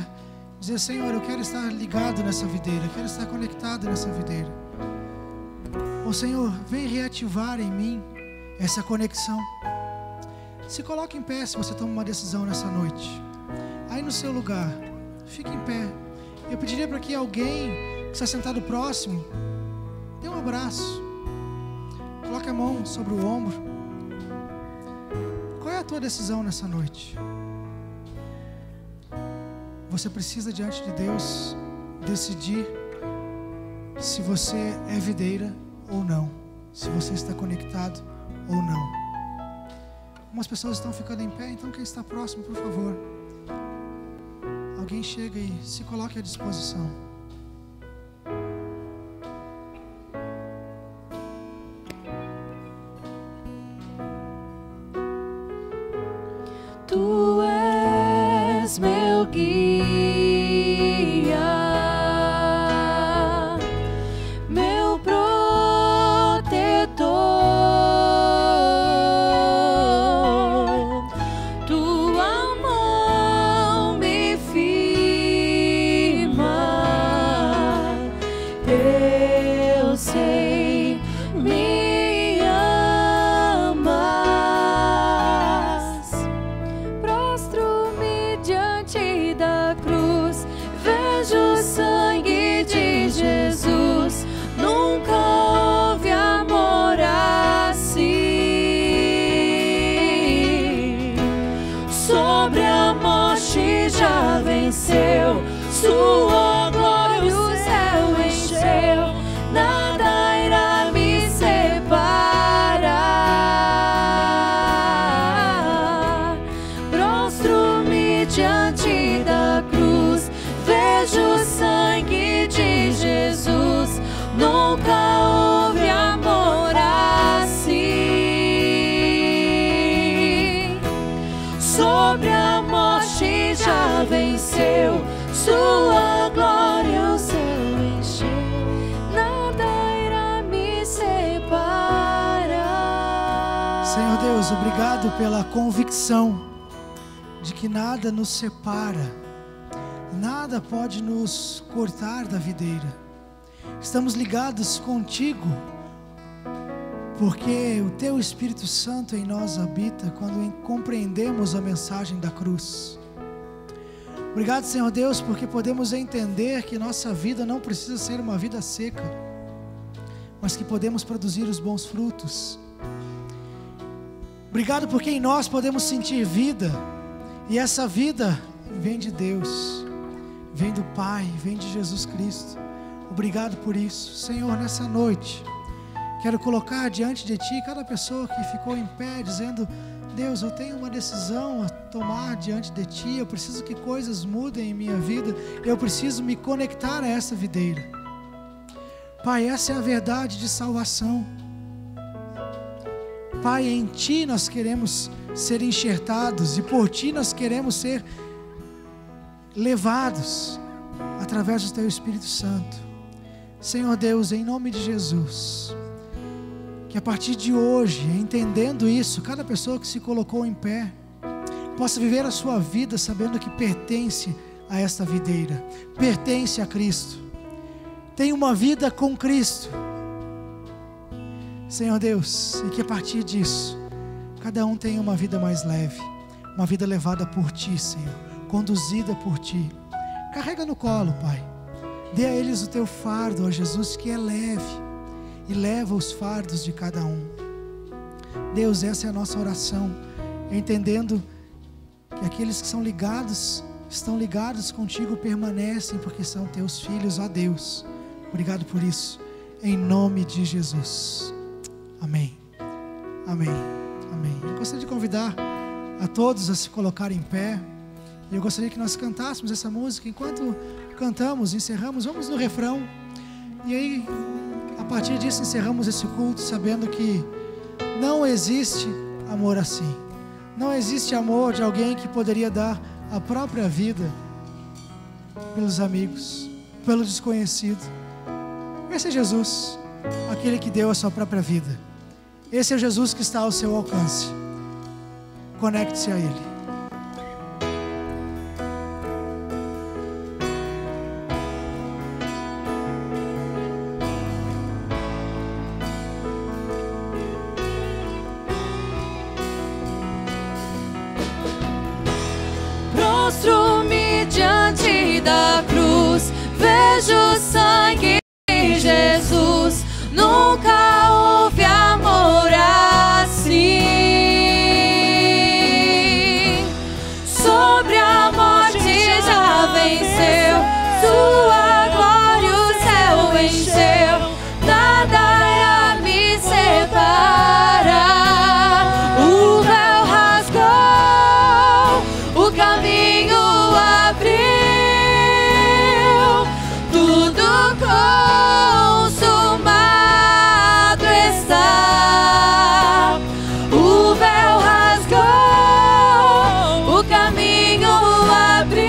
dizer: Senhor, eu quero estar ligado nessa videira, eu quero estar conectado nessa videira. Ô Senhor, vem reativar em mim essa conexão. Se coloque em pé se você toma uma decisão nessa noite. Aí no seu lugar, fique em pé. Eu pediria para que alguém que está sentado próximo dê um abraço. Coloque a mão sobre o ombro. Qual é a tua decisão nessa noite? Você precisa diante de Deus decidir se você é videira ou não, se você está conectado ou não. Algumas pessoas estão ficando em pé, então quem está próximo, por favor, alguém chega e se coloque à disposição. Tu és meu guia, meu protetor. Tua mão me firma, eu sei, me amas. Prostro-me diante da cruz, vejo o sangue de Jesus. Nunca houve amor assim. Sobre a morte já venceu, sua glória o céu encheu. Nada irá me separar. Prostro-me diante da cruz, vejo o sangue de Jesus. Nunca houve amor assim. Sobre a morte já venceu, sua glória o céu encheu. Nada irá me separar. Senhor Deus, obrigado pela convicção de que nada nos separa, nada pode nos cortar da videira. Estamos ligados contigo, porque o Teu Espírito Santo em nós habita quando compreendemos a mensagem da cruz. Obrigado, Senhor Deus, porque podemos entender que nossa vida não precisa ser uma vida seca, mas que podemos produzir os bons frutos. Obrigado porque em nós podemos sentir vida, e essa vida vem de Deus, vem do Pai, vem de Jesus Cristo. Obrigado por isso. Senhor, nessa noite quero colocar diante de Ti cada pessoa que ficou em pé dizendo: Deus, eu tenho uma decisão a tomar diante de Ti, eu preciso que coisas mudem em minha vida, eu preciso me conectar a essa videira. Pai, essa é a verdade de salvação. Pai, em Ti nós queremos ser enxertados, e por Ti nós queremos ser levados através do Teu Espírito Santo. Senhor Deus, em nome de Jesus, que a partir de hoje, entendendo isso, cada pessoa que se colocou em pé possa viver a sua vida sabendo que pertence a esta videira, pertence a Cristo, tem uma vida com Cristo. Senhor Deus, e que a partir disso cada um tenha uma vida mais leve, uma vida levada por Ti, Senhor, conduzida por Ti. Carrega no colo, Pai, dê a eles o Teu fardo, ó Jesus, que é leve, e leva os fardos de cada um. Deus, essa é a nossa oração, entendendo que aqueles que são ligados, estão ligados contigo, permanecem porque são Teus filhos, ó Deus. Obrigado por isso, em nome de Jesus. Amém. Amém. Amém. Eu gostaria de convidar a todos a se colocarem em pé. E eu gostaria que nós cantássemos essa música. Enquanto cantamos, encerramos, vamos no refrão. E aí, a partir disso, encerramos esse culto sabendo que não existe amor assim. Não existe amor de alguém que poderia dar a própria vida pelos amigos, pelo desconhecido. Esse é Jesus, aquele que deu a sua própria vida. Esse é o Jesus que está ao seu alcance. Conecte-se a Ele. Prostro-me diante da cruz, vejo o sangue de Jesus. Nunca houve amor assim. Sobre a morte já venceu, sua glória o céu encheu. Nada irá me separar. O véu rasgou, o caminho abriu, tudo consumado está. O véu rasgou, o caminho abriu,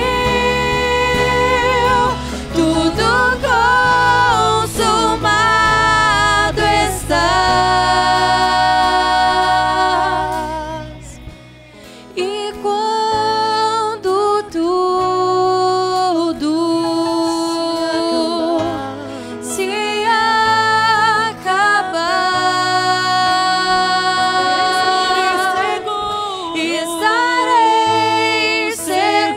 tudo consumado está. E quando tudo se acabar, estarei seguro.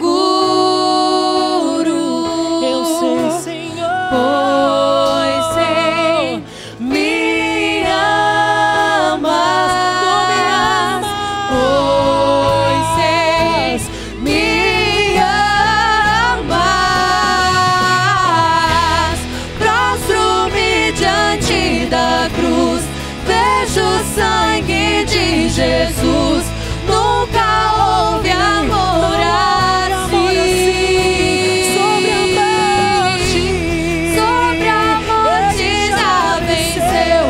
Eu sei, Senhor, Pois sei, me amas, pois sei, me amas. Prostro-me diante da cruz, vejo o sangue de Jesus. Nunca houve amor assim. Sobre a morte já venceu,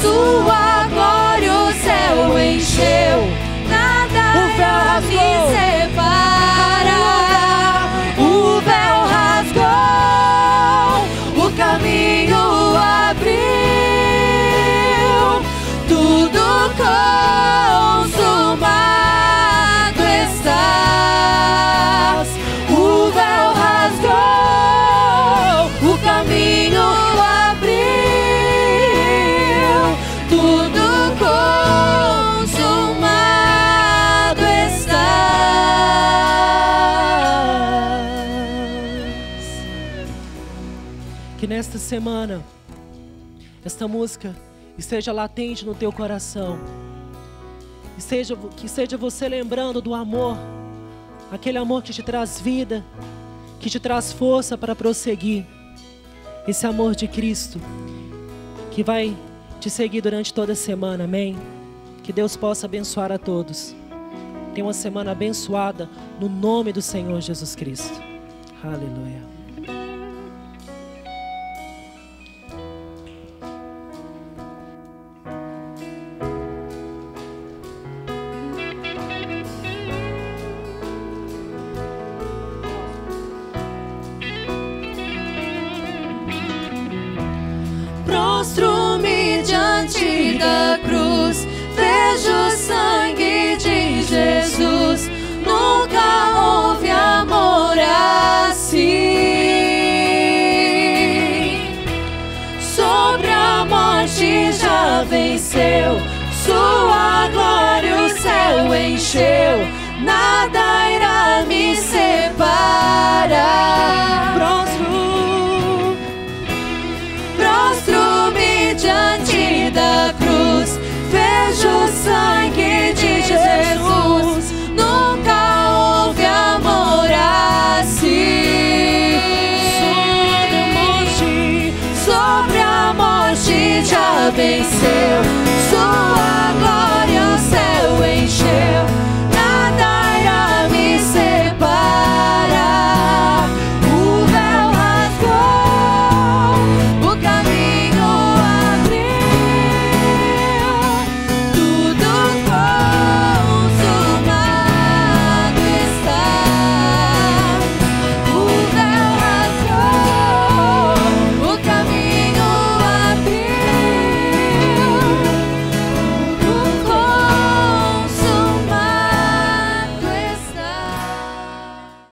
sua glória o céu encheu. Nada irá me separar. O véu rasgou, o caminho abriu, tudo consumado está. O véu rasgou, o caminho abriu, tudo consumado está. que nesta semana esta música esteja latente no teu coração. Que seja você lembrando do amor, aquele amor que te traz vida, que te traz força para prosseguir. Esse amor de Cristo que vai te seguir durante toda a semana, amém? Que Deus possa abençoar a todos. Tenha uma semana abençoada no nome do Senhor Jesus Cristo. Aleluia. Prostro-me diante da cruz, vejo o sangue de Jesus. Nunca houve amor assim. Sobre a morte já venceu, sua glória o céu encheu. Nada irá me separar. Prostro-me diante da cruz, vejo o sangue de Jesus. Nunca houve amor assim. Sobre a morte já venceu,